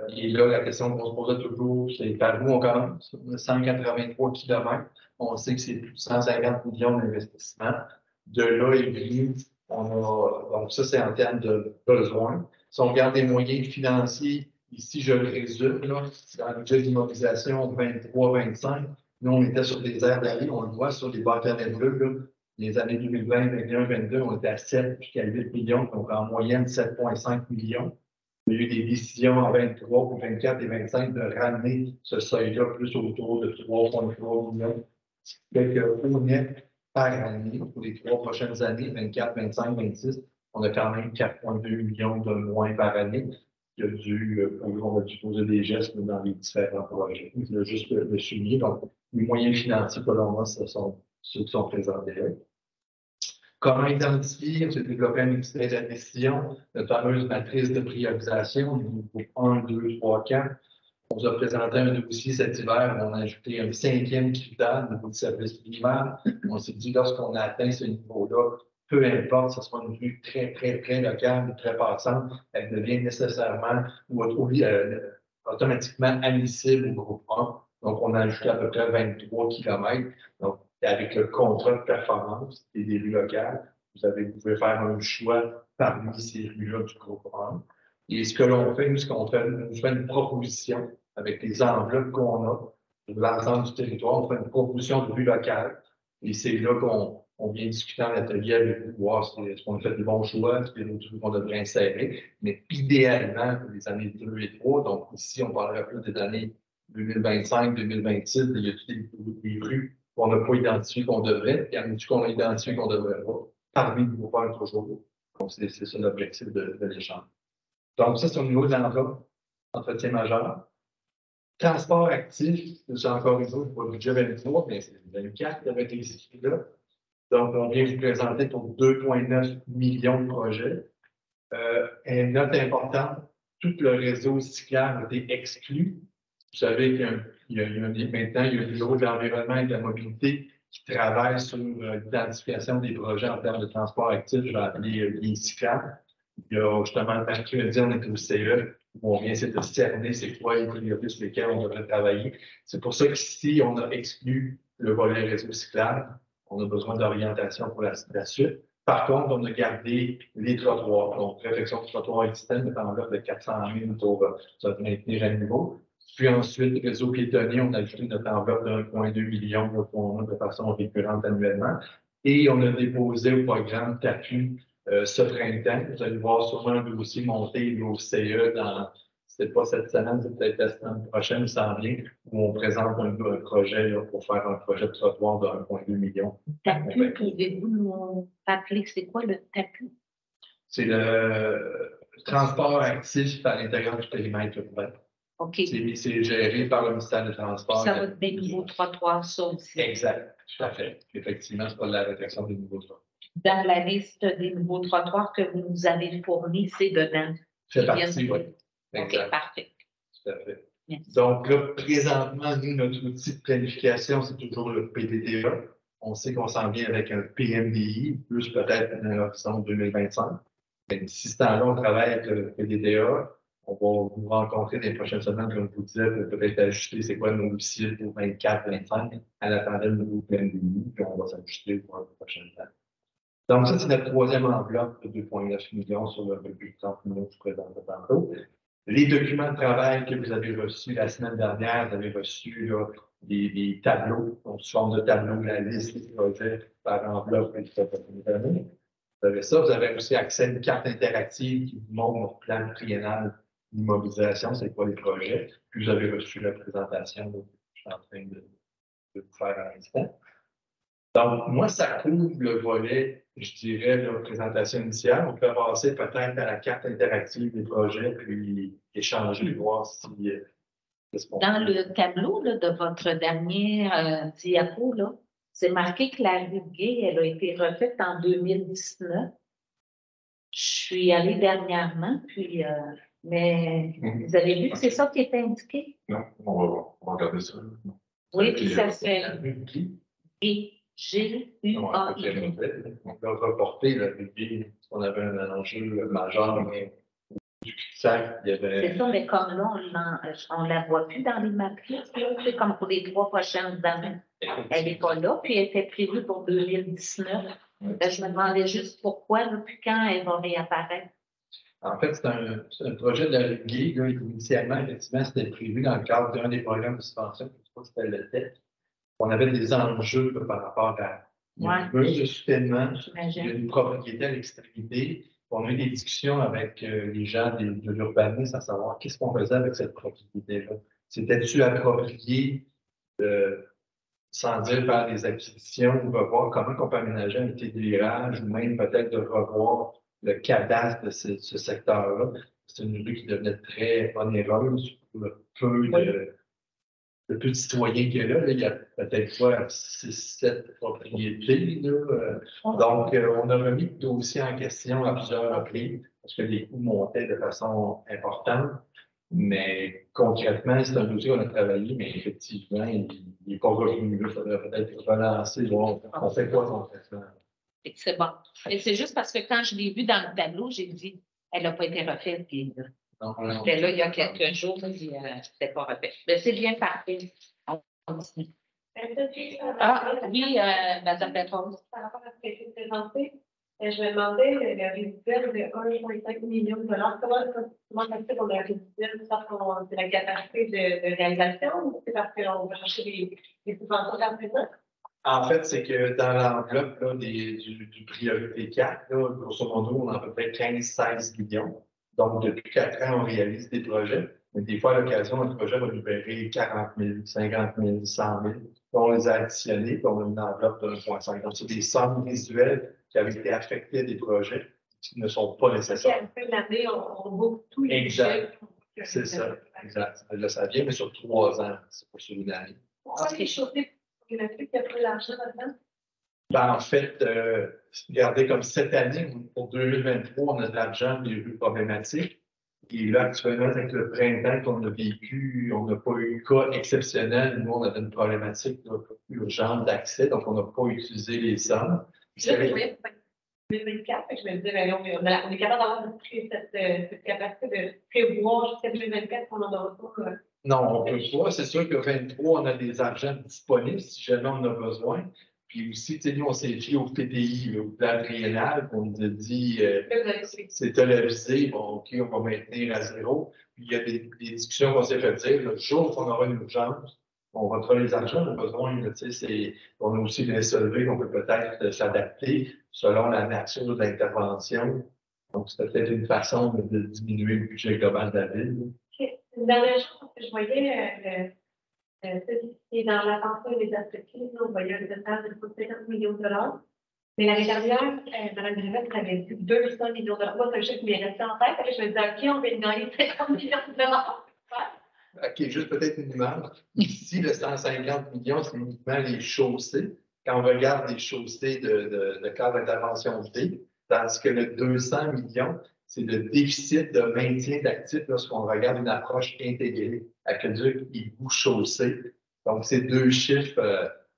Et là, la question qu'on se posait toujours, c'est par où on commence? 183 km. On sait que c'est plus de 150 millions d'investissements. De là est venu, donc ça, c'est en termes de besoins. Si on regarde les moyens financiers, ici, je le résume, là, dans le budget d'immobilisation 23-25, nous, on était sur des aires d'aller, on le voit sur les bâtonnets bleus, là, les années 2020, 2021, 2022, on était à 7 jusqu'à 8 millions, donc en moyenne 7,5 millions. Il y a eu des décisions en 23 pour 24 et 25 de ramener ce seuil-là plus autour de 3,3 millions. Ce qui fait qu'au net, par année, pour les 3 prochaines années, 24, 25, 26, on a quand même 4,2 millions de moins par année. On a dû poser des gestes dans les différents projets. Je vais juste le souligner. Donc, les moyens financiers, selon moi, ce sont ceux qui sont présentés là. Comment identifier, j'ai développé un extrait de la décision, la fameuse matrice de priorisation, niveau 1, 2, 3, 4. On vous a présenté un dossier cet hiver, on a ajouté un 5e critère, le niveau de service minimal. On s'est dit, lorsqu'on a atteint ce niveau-là, peu importe, ce soit une vue très locale, très passante, elle devient nécessairement ou automatiquement admissible au groupe 1. Donc, on a ajouté à peu près 23 km. Donc, avec le contrat de performance des rues locales, vous pouvez faire un choix parmi ces rues-là du groupe 1. Et ce que l'on fait, nous fait une proposition avec les enveloppes qu'on a pour l'ensemble du territoire. On fait une proposition de rue locale. Et c'est là qu'on vient discuter en atelier avec vous, voir est-ce qu'on a fait des bons choix, est-ce qu'il y a d'autres trucs qu'on devrait insérer. Mais idéalement, pour les années 2 et 3, donc ici, on parlera plus des années 2025, 2026, il y a toutes des rues qu'on n'a pas identifiées qu'on devrait, et il y en a qu'on a identifiées qu'on ne devrait pas, parmi nos faire toujours. Donc, c'est ça l'objectif de l'échange. Donc, ça, c'est au niveau de l'enveloppe, entretien majeur. Transport actif, c'est encore une fois, pour le budget 23, mais c'est 24 qui avait été inscrit là. Donc, on vient vous présenter pour 2,9 millions de projets. Une note importante, tout le réseau cyclable a été exclu. Vous savez maintenant, il y a le bureau de l'environnement et de la mobilité qui travaille sur l'identification des projets en termes de transport actif, je vais appeler les cyclables. Il y a justement le mercredi, on est au CE, où on vient essayer de cerner c'est quoi les priorités sur lesquelles on devrait travailler. C'est pour ça qu'ici, on a exclu le volet réseau cyclable. On a besoin d'orientation pour la suite. Par contre, on a gardé les trottoirs. Donc, réfection du trottoir existant est en enveloppe de 400 000 pour se maintenir à niveau. Puis ensuite, réseau piétonnier, on a ajouté notre enveloppe de 1,2 million de façon récurrente annuellement. Et on a déposé au programme TAPU ce printemps. Vous allez voir sûrement un dossier monté au CE dans, c'est pas cette semaine, c'est peut-être la semaine prochaine, il s'en vient, où on présente un projet là, pour faire un projet de trottoir de 1,2 million. TAPU, pouvez-vous nous rappeler c'est quoi le TAPU? C'est le transport actif à l'intérieur du périmètre urbain. OK. C'est géré par le ministère des Transports. Ça va être des nouveaux trottoirs, ça aussi. Exact, tout à fait. Effectivement, c'est pas de la réflexion des nouveaux trottoirs. Dans la liste des nouveaux trottoirs que vous nous avez fournis, c'est dedans. C'est parti, oui. OK, parfait. Tout à fait. Merci. Donc là, présentement, nous, notre outil de planification, c'est toujours le PDDA. On sait qu'on s'en vient avec un PMDI, plus peut-être un horizon 2025. Mais d'ici ce temps-là, on travaille avec le PDDA. On va vous rencontrer dans les prochaines semaines, comme je vous disais, peut-être ajuster c'est quoi nos cibles pour 24, 25, en attendant le nouveau PMDI, puis on va s'ajuster pour les prochaines années. Donc, ça, c'est notre troisième enveloppe de 2,9 millions sur le budget de 30 millions que je présentais tantôt. Les documents de travail que vous avez reçus la semaine dernière, vous avez reçu là, des tableaux, donc sous forme de tableau, la liste des projets par enveloppe. Vous avez ça, vous avez aussi accès à une carte interactive qui vous montre notre plan triennal d'immobilisation, c'est quoi les projets. Puis vous avez reçu la présentation que je suis en train de vous faire à l'instant. Donc, moi, ça couvre le volet, je dirais, de la présentation initiale. On peut passer peut-être à la carte interactive des projets, puis échanger, voir si... Dans le tableau là, de votre dernière diapo, là, c'est marqué que la rue Gay, elle a été refaite en 2019. Je suis allée dernièrement, puis... mais vous avez vu que c'est ça qui était indiqué? Non, on va regarder ça. Oui, puis ça fait G-U-A-I. On a reporté la rue, on avait un enjeu majeur, mais du cul-de-sac, il y avait... C'est ça, mais comme là, on ne la voit plus dans les matrices, c'est comme pour les 3 prochaines années. Elle n'est pas là, puis elle était prévue pour 2019. Ben, je me demandais juste pourquoi, là, puis quand elle va réapparaître. En fait, c'est un projet de la rue Gay. Là, initialement, effectivement, c'était prévu dans le cadre d'un des programmes de subvention, je crois que c'était le TEC. On avait des enjeux là, par rapport à une mesure de soutènement, une propriété à l'extrémité. On a eu des discussions avec les gens de l'urbanisme à savoir qu'est-ce qu'on faisait avec cette propriété-là. C'était-tu approprié sans dire faire des acquisitions ou revoir comment on peut aménager un télégrage ou même peut-être de revoir le cadastre de ce secteur-là. C'est une rue qui devenait très onéreuse pour le peu de citoyens qu'il y a là. Il y a peut-être quoi, 6-7 propriétés. Là. Donc, on a remis le dossier en question à plusieurs reprises parce que les coûts montaient de façon importante. Mais concrètement, c'est un dossier qu'on a travaillé, mais effectivement, il n'est pas revenu. Il faudrait peut-être relancer, voir on fait quoi concrètement. C'est bon. Et c'est juste parce que quand je l'ai vu dans le tableau, j'ai dit, elle n'a pas été refaite. Puis, c'était là, il y a quelques jours, puis c'était pas refait. Mais c'est bien parfait. On continue. Ah, oui, Mme Bertrand. Par rapport à ce qui a été présenté, je me demandais, le résiduel de 1,5 million de dollars, comment ça se fait qu'on a un résiduel? C'est la capacité de réalisation ou c'est parce qu'on va chercher des subventions à présent? En fait, c'est que dans l'enveloppe là, du priorité 4, là, grosso modo, on a à peu près 15-16 millions. Donc, depuis 4 ans, on réalise des projets. Mais des fois, à l'occasion, un projet va libérer 40 000, 50 000, 100 000. On les a additionnés, puis on a une enveloppe de 1,5. Donc, c'est des sommes visuelles qui avaient été affectées à des projets qui ne sont pas nécessaires. À la fin de l'année, on boucle tous les exact. C'est ça, exact. Là, ça vient, mais sur 3 ans, c'est pas sur une année. Pourquoi les chaussées? Il y a plus qu'il y a pas d'argent là-dedans? Ben, en fait, regardez comme cette année, pour 2023, on a de l'argent des rues problématiques. Et là, actuellement, avec le printemps qu'on a vécu, on n'a pas eu cas exceptionnel. Nous, on avait une problématique urgente d'accès, donc on n'a pas utilisé les sommes. Je voyais 2024, je me disais, on est capable d'avoir cette capacité de prévoir jusqu'à 2024 qu'on n'en aura pas. Non, on ne peut pas. C'est sûr que 2023, on a des argents disponibles si jamais on en a besoin. Puis aussi, tu sais, nous, on s'est fié au TPI, là, au plan triennal, on nous a dit, c'est à la visée, bon, OK, on va maintenir à 0. Puis il y a des discussions qu'on s'est fait dire, le jour qu'on aura une urgence, on va trouver les argents, on a besoin, tu sais, on a aussi des SEV qu'on peut peut-être s'adapter selon la nature de l'intervention. Donc, c'est peut-être une façon de diminuer le budget global de la ville. Une dernière chose que je voyais, c'est dans la pensée des perspectives, on voyait un total de 50 millions de dollars. Mais l'année dernière, Mme Grivette avait dit 200 millions de dollars. Moi, c'est un chiffre qui m'est resté en tête. Je me disais, OK, on vient de gagner 50 millions de dollars. OK, juste peut-être une image. Ici, le 150 millions, c'est uniquement les chaussées. Quand on regarde les chaussées de cadre d'intervention D, tandis que le 200 millions, c'est le déficit de maintien d'actifs lorsqu'on regarde une approche intégrée, aqueduc et bout chaussée. Donc, ces deux chiffres,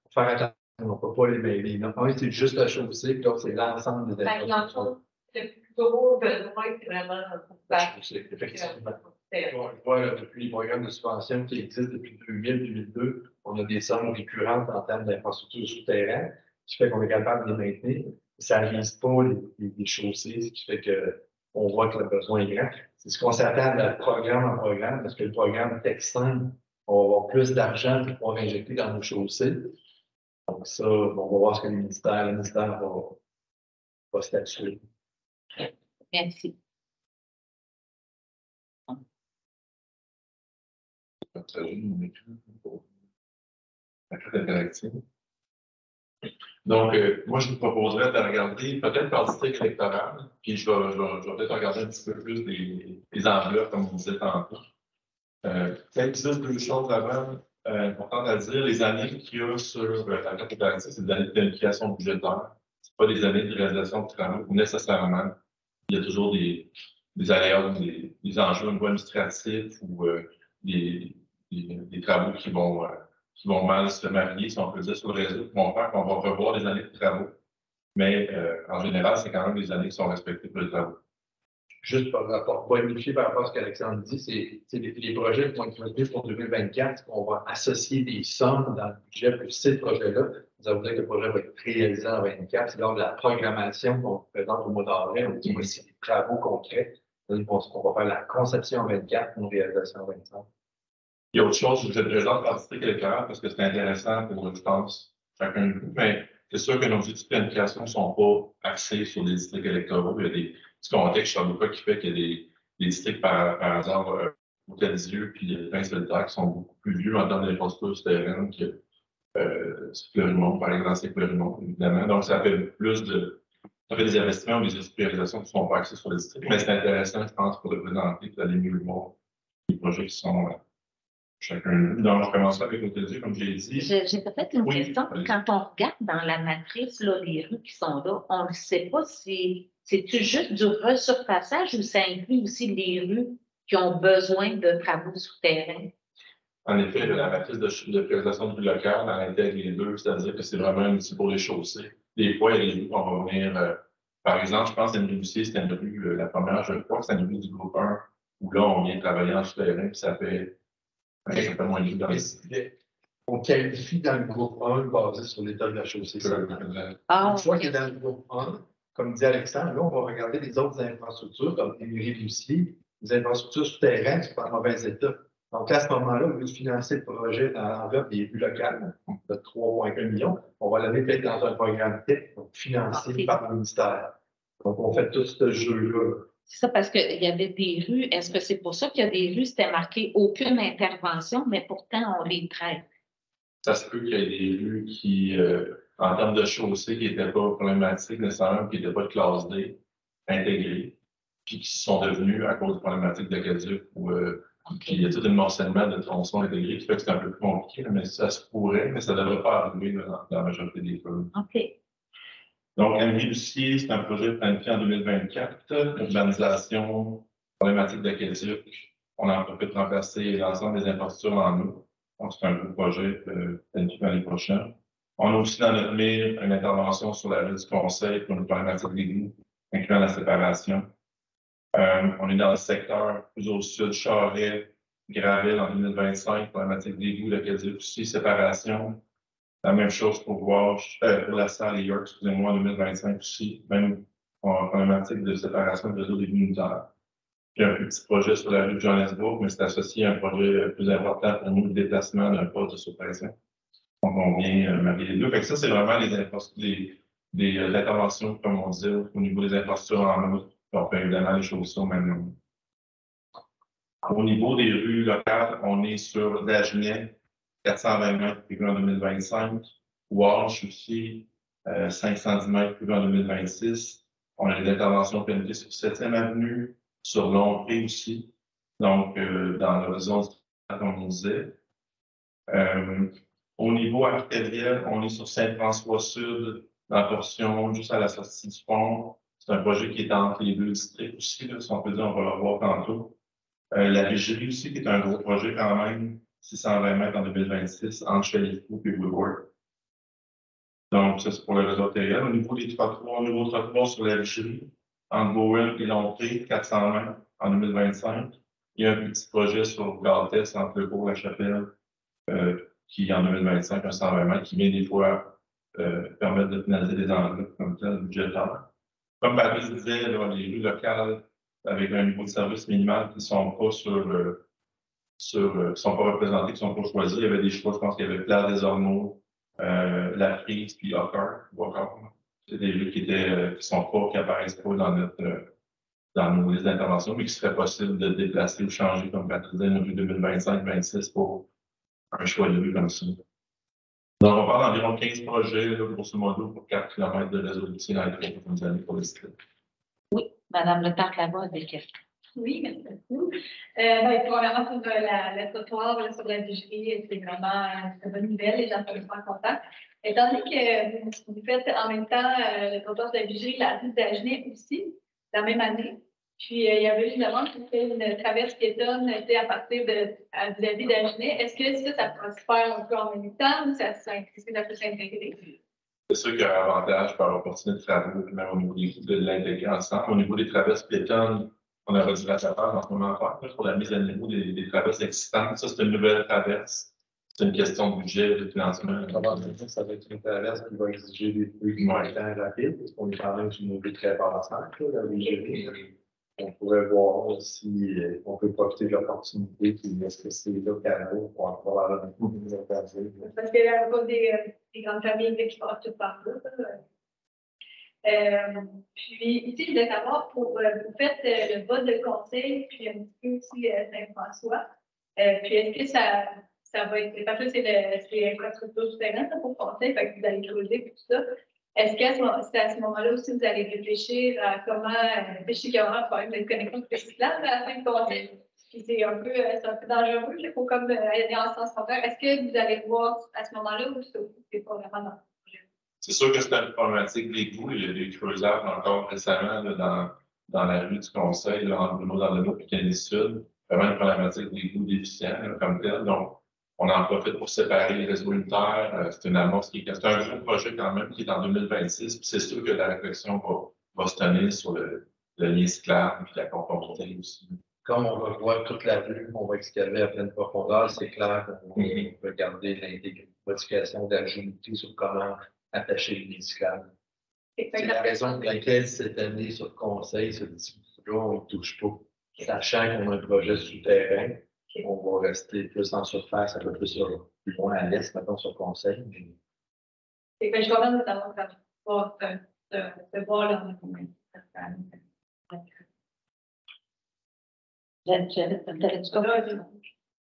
faut faire attention, on ne peut pas les mêler. Un, c'est juste la chaussée, puis l'autre, c'est l'ensemble des infrastructures. Le plus gros besoin, c'est vraiment la chaussée, effectivement. On voit là, depuis les programmes de subvention qui existent depuis 2000-2002, on a des sommes récurrentes en termes d'infrastructures souterraines, ce qui fait qu'on est capable de les maintenir. Ça ne vise pas les chaussées, ce qui fait qu'on voit que le besoin est grand. C'est ce qu'on s'attend de programme en programme, parce que le programme Texan, on va avoir plus d'argent pour pouvoir injecter dans nos chaussées. Donc ça, on va voir ce que le ministère va statuer. Merci. Donc, moi, je vous proposerais de regarder peut-être par district électoral, puis je vais peut-être regarder un petit peu plus les enveloppes, comme vous disait tantôt. Peut-être juste deux choses vraiment importantes à dire. Les années qu'il y a sur la carte opérative, c'est des années de planification budgétaire. Ce pas des années de réalisation de travaux nécessairement. Il y a toujours des aléas, des enjeux au niveau administratif ou des travaux qui vont mal se marier, si on peut dire, sur le réseau, qui vont faire qu'on va revoir les années de travaux. Mais en général, c'est quand même des années qui sont respectées pour les travaux. Juste pour vérifier par rapport à ce qu'Alexandre dit, c'est les projets qui vont être retenus pour 2024, on va associer des sommes dans le budget pour ces projets-là. Ça veut dire que le projet va être réalisé en 2024. C'est lors de la programmation qu'on présente au mois d'avril. On dit voici des travaux concrets. On va faire la conception en 24 pour une réalisation en 25. Il y a autre chose, je présente par district électoral parce que c'est intéressant pour, je pense, chacun de vous, mais c'est sûr que nos outils de planification ne sont pas axés sur des districts électoraux. Il y a des petits contextes chez Charlevoix qui fait qu'il y a des districts par hasard, Hôtel-Dieu puis les Prince-Solitaire qui sont beaucoup plus vieux en termes d'infrastructures souterraines que Fleurimont, par exemple, c'est Fleurimont, évidemment. Donc, ça fait des investissements ou des priorisations qui ne sont pas axés sur les districts, mais c'est intéressant, je pense, pour le présenter, d'aller mieux voir les projets qui sont chacun. Donc, je commence avec Hôtel-Dieu, comme j'ai dit. J'ai peut-être une Oui, question. allez-y. Quand on regarde dans la matrice, là, les rues qui sont là, on ne sait pas si c'est-tu juste du resurfaçage ou ça inclut aussi les rues qui ont besoin de travaux souterrains? En effet, la matrice de priorisation de rue locale, elle intègre les deux, c'est-à-dire que c'est vraiment un outil pour les chaussées. Des fois, il y a des rues qu'on va venir, par exemple, je pense à une rue ici, c'était une rue, la première, je crois que c'est une rue du groupe 1, où là, on vient travailler en souterrain, puis ça fait moins de dans les On qualifie dans le groupe 1 basé sur l'état de la chaussée. Une fois qu'il est dans le groupe 1, comme dit Alexandre, là, on va regarder les autres infrastructures, comme les réussies, les infrastructures souterraines qui sont en mauvais état. Donc, à ce moment-là, au lieu de financer le projet dans l'enveloppe des rues locales de 3,1 millions, on va l'amener peut-être dans un programme TIP, donc financé par le ministère. Donc, on fait tout ce jeu-là. C'est ça, parce qu'il y avait des rues. Est-ce que c'est pour ça qu'il y a des rues, c'était marqué aucune intervention, mais pourtant, on les traite? Ça se peut qu'il y ait des rues qui, en termes de chaussée, qui n'étaient pas problématiques nécessairement, qui n'étaient pas de classe D, intégrées, puis qui sont devenues à cause de problématiques de caduc ou puis il y a tout un morcellement de tronçons intégrés qui fait que c'est un peu plus compliqué, mais ça se pourrait, mais ça ne devrait pas arriver dans la majorité des cas. OK. Donc, Annie Lucier, c'est un projet planifié en 2024, urbanisation, problématique de caduc. On en profite de remplacer l'ensemble des infrastructures en eau. Donc, c'est un gros projet planifié l'année prochaine. On a aussi dans notre mire une intervention sur la rue du Conseil pour une problématique d'égout, incluant la séparation. On est dans le secteur plus au sud, Charest, Gravel en 2025, problématique d'égout, le caduc aussi, séparation. La même chose pour pour la salle York, excusez-moi, en 2025 aussi, même en problématique de séparation de réseau des militaires. Puis un petit projet sur la rue de Johannesburg, mais c'est associé à un projet plus important pour nous, le déplacement d'un poste de sous-pression. Donc, on vient marier les deux. Fait que ça, c'est vraiment des interventions, comme on dit, au niveau des infrastructures en eau. On fait évidemment les choses au même moment. Au niveau des rues locales, on est sur Dagenet, 420 mètres prévus en 2025. Walsh aussi, 510 mètres prévus en 2026. On a des interventions planifiées sur 7e avenue, sur Lompré aussi, donc dans l'horizon, comme on disait. Au niveau artériel, on est sur Saint-François-Sud, dans la portion juste à la sortie du pont. C'est un projet qui est entre les deux districts aussi, là, si on peut dire, on va le voir tantôt. La Vigerie aussi, qui est un gros projet quand même, 620 mètres en 2026, entre Chalifoux et Woodward. Donc, ça, c'est pour le réseau artériel. Au niveau des trottoirs sur la Vigerie, entre Bowen et Lompré, 400 mètres en 2025. Il y a un petit projet sur Galtès, entre le Bourg et la Chapelle, qui, en 2025, un 120 mètres, qui vient des fois permettre de finaliser des enveloppes comme tel budgétaire. Comme Patrice disait, là, les rues locales avec un niveau de service minimal qui ne sont pas sont pas représentés, qui ne sont pas choisis. Il y avait des choix, je pense qu'il y avait Place des Ormeaux, La Frise, puis Walker. C'est des rues qui sont pas, qui apparaissent pas dans nos listes d'intervention, mais qui serait possible de déplacer ou changer, comme Patrice disait, nos rues 2025-26 pour un choix de rue comme ça. Donc, on parle d'environ 15 projets, là, grosso modo, pour 4 km de réseau routier dans les prochaines années pour le district. Oui, Madame Le Tarc là-bas a des questions. Oui, merci beaucoup. Premièrement, pour le trottoir sur la Vigerie, c'est vraiment une bonne nouvelle, les gens sont vraiment contents. Étant donné que vous faites en même temps le trottoir de la Vigerie, la rue d'Agenais aussi, la même année. Puis, il y avait justement une traverse piétonne à partir de la ville d'Agenais. Est-ce que ça pourrait se faire un peu en même temps ou est-ce que ça peut s'intégrer? C'est sûr qu'il y a un avantage par l'opportunité de travaux, même au niveau de l'intégrer ensemble. Au niveau des traverses piétonnes, on aurait dû la faire en ce moment pour la mise à niveau des traverses existantes. Ça, c'est une nouvelle traverse. C'est une question de budget, de financement. Ça va être une traverse qui va exiger des flux rapides, parce qu'on est quand même sur une mobile très basse, la Vigerie. On pourrait voir si on peut profiter de l'opportunité, puis est-ce que c'est là canaux pour encore avoir un coup de occasion. Parce qu'il y a encore des grandes familles qui passent tout par là. Puis ici, je voulais savoir, vous faites le bas de conseil, puis un petit peu aussi Saint-François. Puis est-ce que ça va être, parce que c'est l'infrastructure souterraine pour le conseil, fait que vous allez creuser et tout ça. Est-ce qu'à ce moment-là aussi, vous allez réfléchir à comment, je sais qu'il y aura un problème de connexion cyclable à la fin du conseil, puis c'est un peu dangereux, il faut comme aller en sens contraire. Est-ce que vous allez voir à ce moment-là ou c'est pas vraiment dans le projet? C'est sûr que c'est une problématique d'égout. Il y a des creusages encore récemment là, dans la rue du Conseil, là, entre Bruno-dans-le-Nord et Kennedy-Sud. Vraiment une problématique d'égout déficient comme tel. Donc, on en profite pour séparer les réseaux unitaires. C'est une amorce c'est un gros projet quand même qui est en 2026. Puis c'est sûr que la réflexion va se tenir sur le lien cyclable et la conformité aussi. Comme on va voir toute la rue, on va excaver à pleine profondeur, c'est clair qu'on va garder l'intégrité, modification d'agilité sur comment attacher les liens cyclables. C'est la raison pour laquelle cette année, sur le conseil, ce dispositif-là, on ne touche pas. Sachant qu'on a un projet souterrain, on va rester plus en surface, un peu plus loin à l'est, maintenant sur le conseil. C'est que je vois notamment de voir là.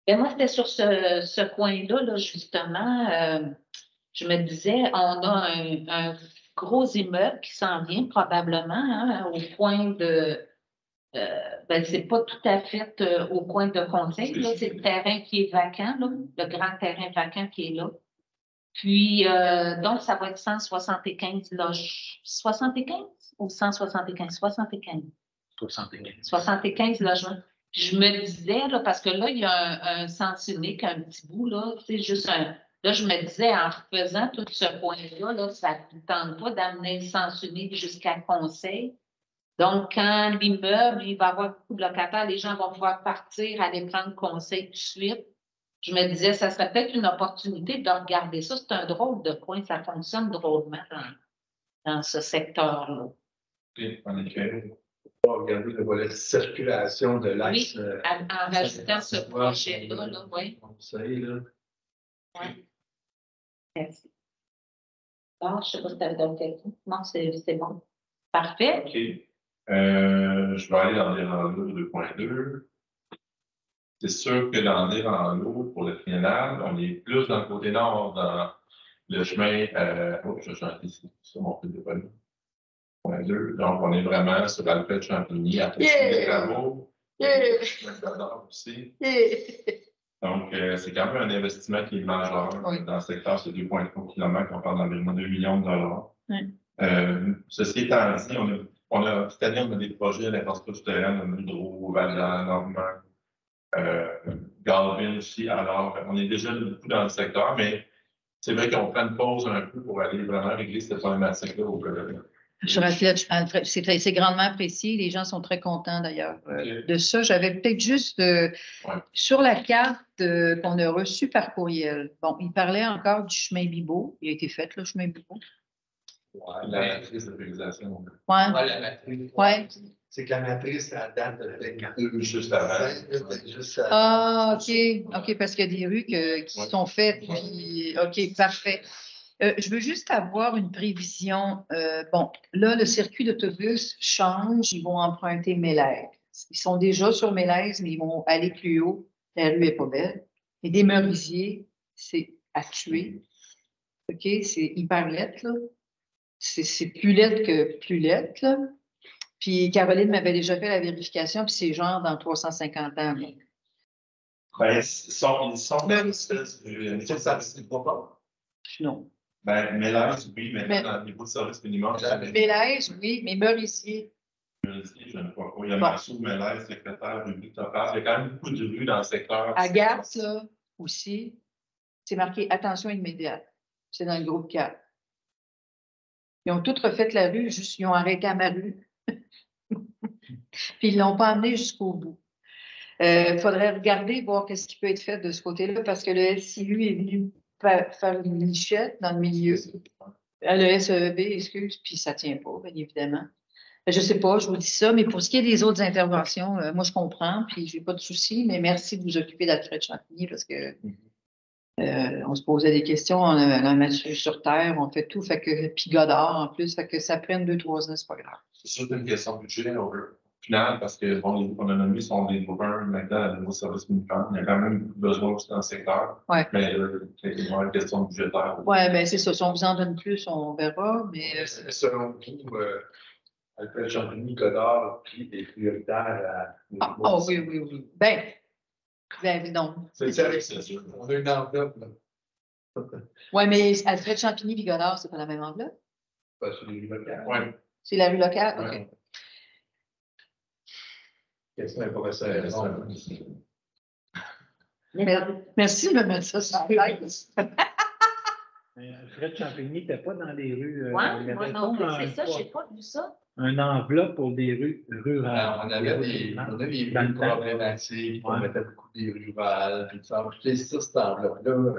Ben moi, c'était sur ce coin-là, là, justement, je me disais, on a un gros immeuble qui s'en vient probablement hein, au point de... ben, c'est pas tout à fait au point de conseil, là, c'est le terrain qui est vacant, là, le grand terrain vacant qui est là. Puis, donc, ça va être 175 logements. 75 ou 175? 75. 75 logements. Je me disais, là, parce que là, il y a un sens unique, un petit bout, là, c'est juste un... Là, je me disais, en refaisant tout ce point-là, là, ça ne tente pas d'amener le sens unique jusqu'à conseil. Donc, quand l'immeuble, il va y avoir beaucoup de locataires, les gens vont pouvoir partir, aller prendre conseil tout de suite. je me disais, ça serait peut-être une opportunité de regarder ça. C'est un drôle de coin, ça fonctionne drôlement dans ce secteur-là. Et en effet, On va regarder le volet circulation de l'axe. Oui, en rajoutant ce projet-là, là, oui. Conseil, là. Ouais. Merci. Bon, je ne sais pas si tu avais d'autres questions. Non, c'est bon. Parfait. OK. Je vais aller dans les randos 2.2. C'est sûr que dans les randos, pour le final, on est plus dans le côté nord, dans le chemin. Je chante ici, sur mon peu de vol. 2. Donc, on est vraiment sur Alfred Champigny, à les travaux. J'adore aussi. Donc, c'est quand même un investissement qui est majeur dans le secteur, c'est 2,3 km, on parle d'environ 2 millions de dollars. Ceci étant dit, cette année, on a des projets d'infrastructure souterraine, on a Hydro, Valjean, Normand, Galvin aussi. Alors, on est déjà beaucoup dans le secteur, mais c'est vrai qu'on prend une pause un peu pour aller vraiment régler cette problématique-là au Québec. C'est grandement apprécié. Les gens sont très contents d'ailleurs de ça. J'avais peut-être juste sur la carte qu'on a reçue par courriel. Bon, il parlait encore du chemin Bibeau. Il a été fait, le chemin Bibeau. La matrice de réalisation. Oui. La matrice. Ouais. C'est que la matrice, ça date de juste avant. Ah, OK, parce qu'il y a des rues qui sont faites. Puis, OK, parfait. Je veux juste avoir une prévision. Bon, là, le circuit d'autobus change. Ils vont emprunter Mélèze. Ils sont déjà sur Mélèze, mais ils vont aller plus haut. La rue n'est pas belle. Et des Merisiers, c'est à tuer. OK, c'est hyper lettre, là. C'est plus lettre que plus lettre, là. Puis Caroline m'avait déjà fait la vérification, puis c'est genre dans 350 ans. Ben, ils sont dans l'espèce de. Ça, c'est pas. Non. Ben, Mélèze, oui, mais dans le niveau de service minimum, Mélèze, oui, mais Merisier. Je ne crois pas. Il y a Massou, Mélèze, secrétaire, Ruby, Topaz. Il y a quand même beaucoup de rues dans le secteur. Agathe, là, aussi. C'est marqué attention immédiate. C'est dans le groupe 4. Ils ont toutes refait la rue, juste ils ont arrêté à ma rue. Puis ils ne l'ont pas amené jusqu'au bout. Il faudrait regarder, voir qu'est-ce qui peut être fait de ce côté-là, parce que le SIU est venu faire une lichette dans le milieu. Le SEB, excuse, puis ça ne tient pas, bien évidemment. Je ne sais pas, je vous dis ça, mais pour ce qui est des autres interventions, moi, je comprends, puis je n'ai pas de souci, mais merci de vous occuper d'Alfred Champigny, parce que on se posait des questions, on a Mathieu sur terre, on fait tout, fait que, puis Godard en plus, fait que ça prenne 2-3 ans, c'est pas grave. C'est sûr une question de budget au final, parce que bon, les économies sont des gouverneurs maintenant à nouveau service militaire. Il y a quand même besoin aussi dans le secteur. Ouais. Mais c'est une question budgétaire. Oui, bien, c'est ça. Si on vous en donne plus, on verra. Mais selon vous, Alfred Champigny, Godard, puis des prioritaires à. Oui. Ben, donc. C'est sûr. On a une enveloppe, là. Oui, mais Alfred Champigny et Godard, c'est pas la même enveloppe? Pas sur les rues locales. Oui. C'est la rue locale? OK. Ouais. Question intéressante. Merci de me mettre ça sur la tête. Alfred Champigny n'était pas dans les rues. Oui, il y moi avait non plus, pas c'est ça, je n'ai pas vu ça. une enveloppe pour des rues rurales. Alors, on avait des rues problématiques, on mettait beaucoup des rues rurales, puis ça. Puis ça, cette enveloppe-là.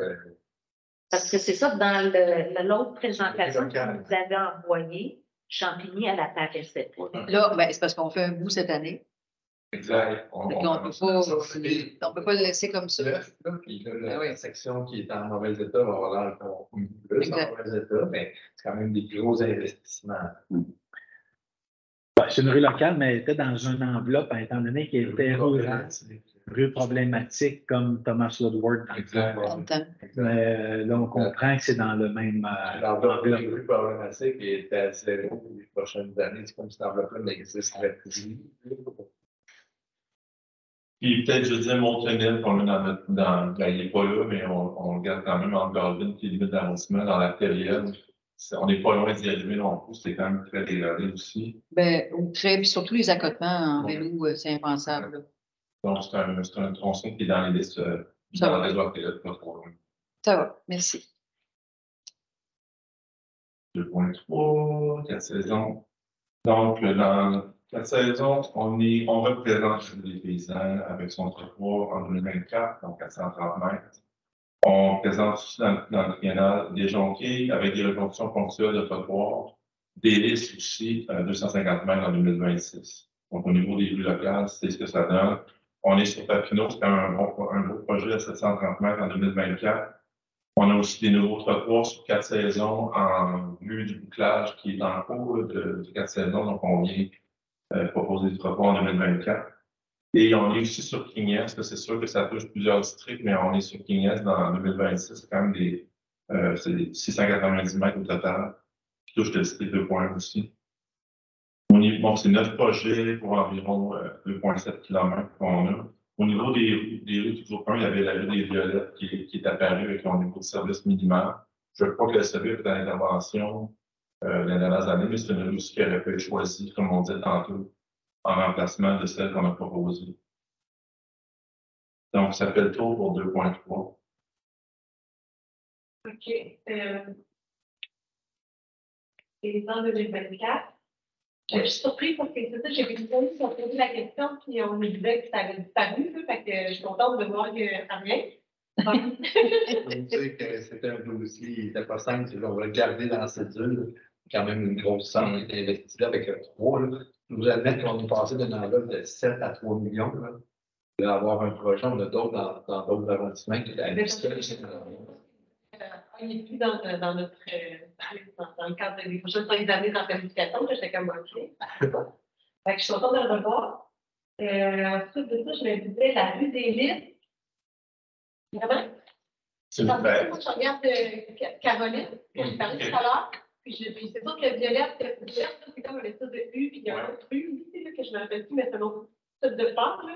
Parce que c'est ça, dans l'autre présentation que vous avez envoyée, Champigny, elle apparaissait pas. Là, ben, c'est parce qu'on fait un bout cette année. Exact. On ne peut pas le laisser comme ça. Puis là, la section qui est en mauvais état va avoir l'air qu'on plus en mauvais état, mais c'est quand même des gros investissements. C'est une rue locale, mais elle était dans une enveloppe, étant donné qu'elle était rurale. Rue problématique comme Thomas Woodward. Exact. Mais là, on comprend que c'est dans le même L'enveloppe des rues problématiques est à zéro pour les prochaines années. C'est comme si l'enveloppe n'existerait plus. Puis peut-être, je dis Montenil qu'on a ben, il n'est pas là, mais on le garde quand même en Galvin, qui est limite d'arrondissement dans la période. On n'est pas loin d'y arriver non plus, c'est quand même très dégradé aussi. Ben, très, puis surtout les accotements en vélo, c'est impensable. Là. Donc, c'est un tronçon qui est dans les listes dans le réseau pilote, pas trop loin. Ça va, merci. 2.3, 4 saisons. Donc, dans La saison, on représente les paysans avec son trottoir en 2024, donc 430 mètres. On présente aussi dans le triennal des jonquilles avec des reconstructions ponctuelles de trottoirs, des listes aussi 250 mètres en 2026. Donc, au niveau des rues locales, c'est ce que ça donne. On est sur Papineau, c'est un beau projet à 730 mètres en 2024. On a aussi des nouveaux trottoirs sur 4 saisons en vue du bouclage qui est en cours de 4 saisons. Donc, on vient proposer des trottoirs en 2024. Et on est aussi sur King-S, c'est sûr que ça touche plusieurs districts, mais on est sur King-S dans 2026, c'est quand même c'est 690 mètres au total, qui touche le district 2.1 aussi. Bon, c'est 9 projets pour environ 2,7 km qu'on a. Au niveau des rues du groupe 1, il y avait la rue des Violettes qui est apparue avec un niveau de service minimal. Je crois que le service est à l'intervention les dernières années, mais c'est une rue aussi qui aurait pu être choisie, comme on dit tantôt, en remplacement de celle qu'on a proposée. Donc, ça fait le tour pour 2,3. OK. Et en 2024, je suis surprise parce que c'est ça, j'ai vu des amis qui ont posé la question, puis on me disait que ça avait disparu, là, fait que je suis contente de voir que ça revient. Je vous dire que c'était un dossier, il n'était pas simple, on va le garder dans la cédule. Quand même une grosse somme qui est investie là avec 3. Là. Je vous admettre qu'on est passé d'une enveloppe de 7 à 3 millions. Là. De avoir un projet, on a d'autres dans d'autres arrondissements qui est investi. Il n'est plus dans notre dans le cadre des prochaines années dans la planification, j'étais comme OK. Fait que je suis contente de le revoir. Ensuite de ça, je me disais la rue des Listes. Vraiment? C'est Moi, vrai. je regarde Caroline, que j'ai parlé tout à l'heure. Puis c'est sûr que Violette, c'est comme un espèce de U, puis il y a un autre U aussi, là, que je ne me rappelle plus, mais c'est un autre type de part. Là.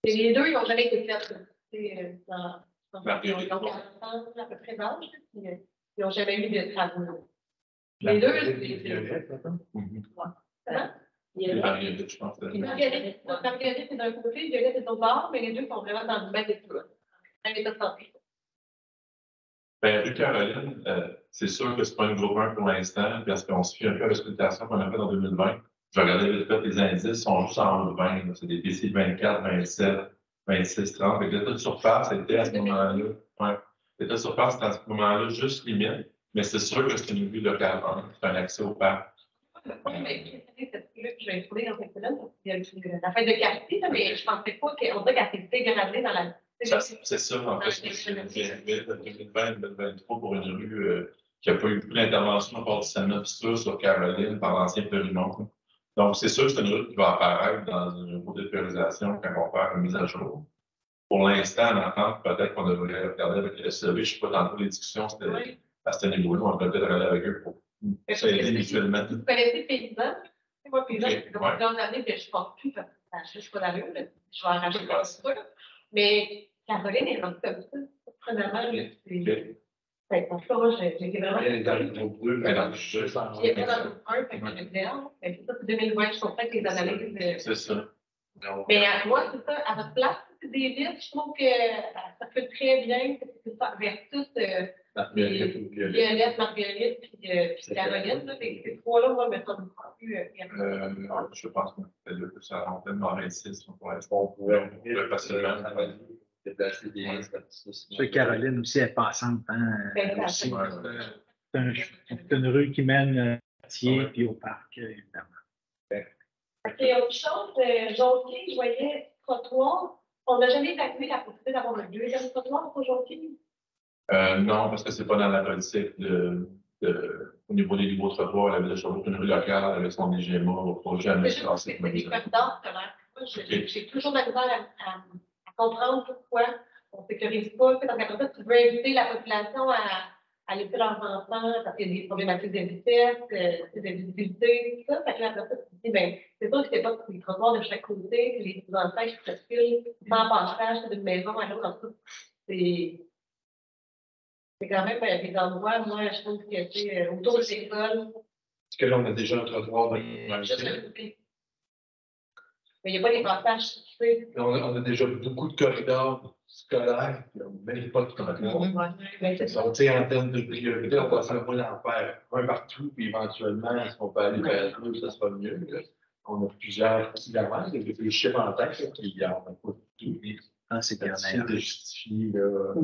Et les deux, ils n'ont jamais été faits. Ils ont 40 ans à peu près d'âge, puis ils n'ont jamais eu de travaux. Les deux, c'est Violette, Marguerite, je pense. Marguerite est d'un côté, Violette est de l'autre bord, mais les deux sont vraiment dans le même état. Même état de santé. Ben, rue Caroline, c'est sûr que c'est pas une groupe 1 pour l'instant, parce qu'on se fie un peu à l'exploitation qu'on a faite en 2020. Je regardais vite fait, les indices sont juste en haut de 20, là. C'est des PC 24, 27, 26, 30. Fait que l'état de surface était à ce moment-là. Ouais. L'état de surface était à ce moment-là juste limite, mais c'est sûr que c'est une vue locale 1, c'est un accès au parc. Oui, mais je vais trouver dans cette semaine, parce qu'il y a la fête de quartier, là, mais je ne pensais pas qu'on dirait qu'elle s'est dégradée dans la. C'est ça, en fait, c'est 2020-2023 pour une rue qui n'a pas eu beaucoup d'intervention à part du Sénat sur Caroline par l'ancien Périmont. Donc, c'est sûr que c'est une rue qui va apparaître dans une route de priorisation quand on va faire une mise à jour. Pour l'instant, en entente, peut-être qu'on devrait regarder avec le SEV. Je ne sais pas, tantôt les discussions, c'était à ce niveau-là, on peut peut-être regarder avec eux pour s'aider mutuellement. Vous connaissez Paysan? Moi, Paysan, c'est plusieurs années que je ne porte plus, parce que ça ne change pas la rue. Je vais en racheter un petit peu. Mais Caroline est rendue comme ça. Prenamment, en tout cas, moi, j'ai vraiment. Elle est dans le groupe 2, mais dans le jeu. Il est pas dans le groupe 1, fait que je vais dire, mais c'est ça, c'est 2020, je comprends que les analyses. C'est ça. Mais moi, c'est ça, à votre place, c'est des listes, je trouve que ça fait très bien, c'est ça, versus Violette, Marguerite, puis Caroline, là, ces trois-là, moi, me semblent plus. Je pense qu'on peut le plus à l'antenne dans 26, on pourrait facilement déplacer des listes. Ça, Caroline aussi est passante. Hein, aussi. C'est une rue qui mène au quartier puis au parc, évidemment. OK, autre chose, Jonquier, je voyais trottoir. On n'a jamais évalué la possibilité d'avoir un deuxième trottoir pour Jonquier? Non, parce que c'est pas dans la politique au niveau des nouveaux trottoirs, la ville de Sherbrooke, une rue locale avec son DGMA, au projet à C'est juste que c'est des corridors scolaires. J'ai toujours de la misère à comprendre pourquoi on ne sécurise pas. Parce qu'après ça, tu veux inviter la population à laisser leurs enfants parce qu'il y a des problématiques de vitesse, de visibilité, tout ça. Fait que là, après ça, tu te dis, ben, c'est sûr que c'est pas les trottoirs de chaque côté, que les enfants qui circulent sans passage d'une maison à l'autre. C'est quand même des endroits, moi, je trouve que c'est autour de l'école. Parce que là, on a déjà un trottoir dans le mais il n'y a pas les passages situés. On a déjà beaucoup de corridors scolaires, puis on ne mérite pas de trottoir. Donc, en termes de priorité, on va s'en en faire un partout, puis éventuellement, si on peut aller vers deux, ça sera mieux. on a plusieurs kilomètres, il y a des chiffres en tête là, qui n'ont pas tout. C'est bien Ça meilleur. justifie, là.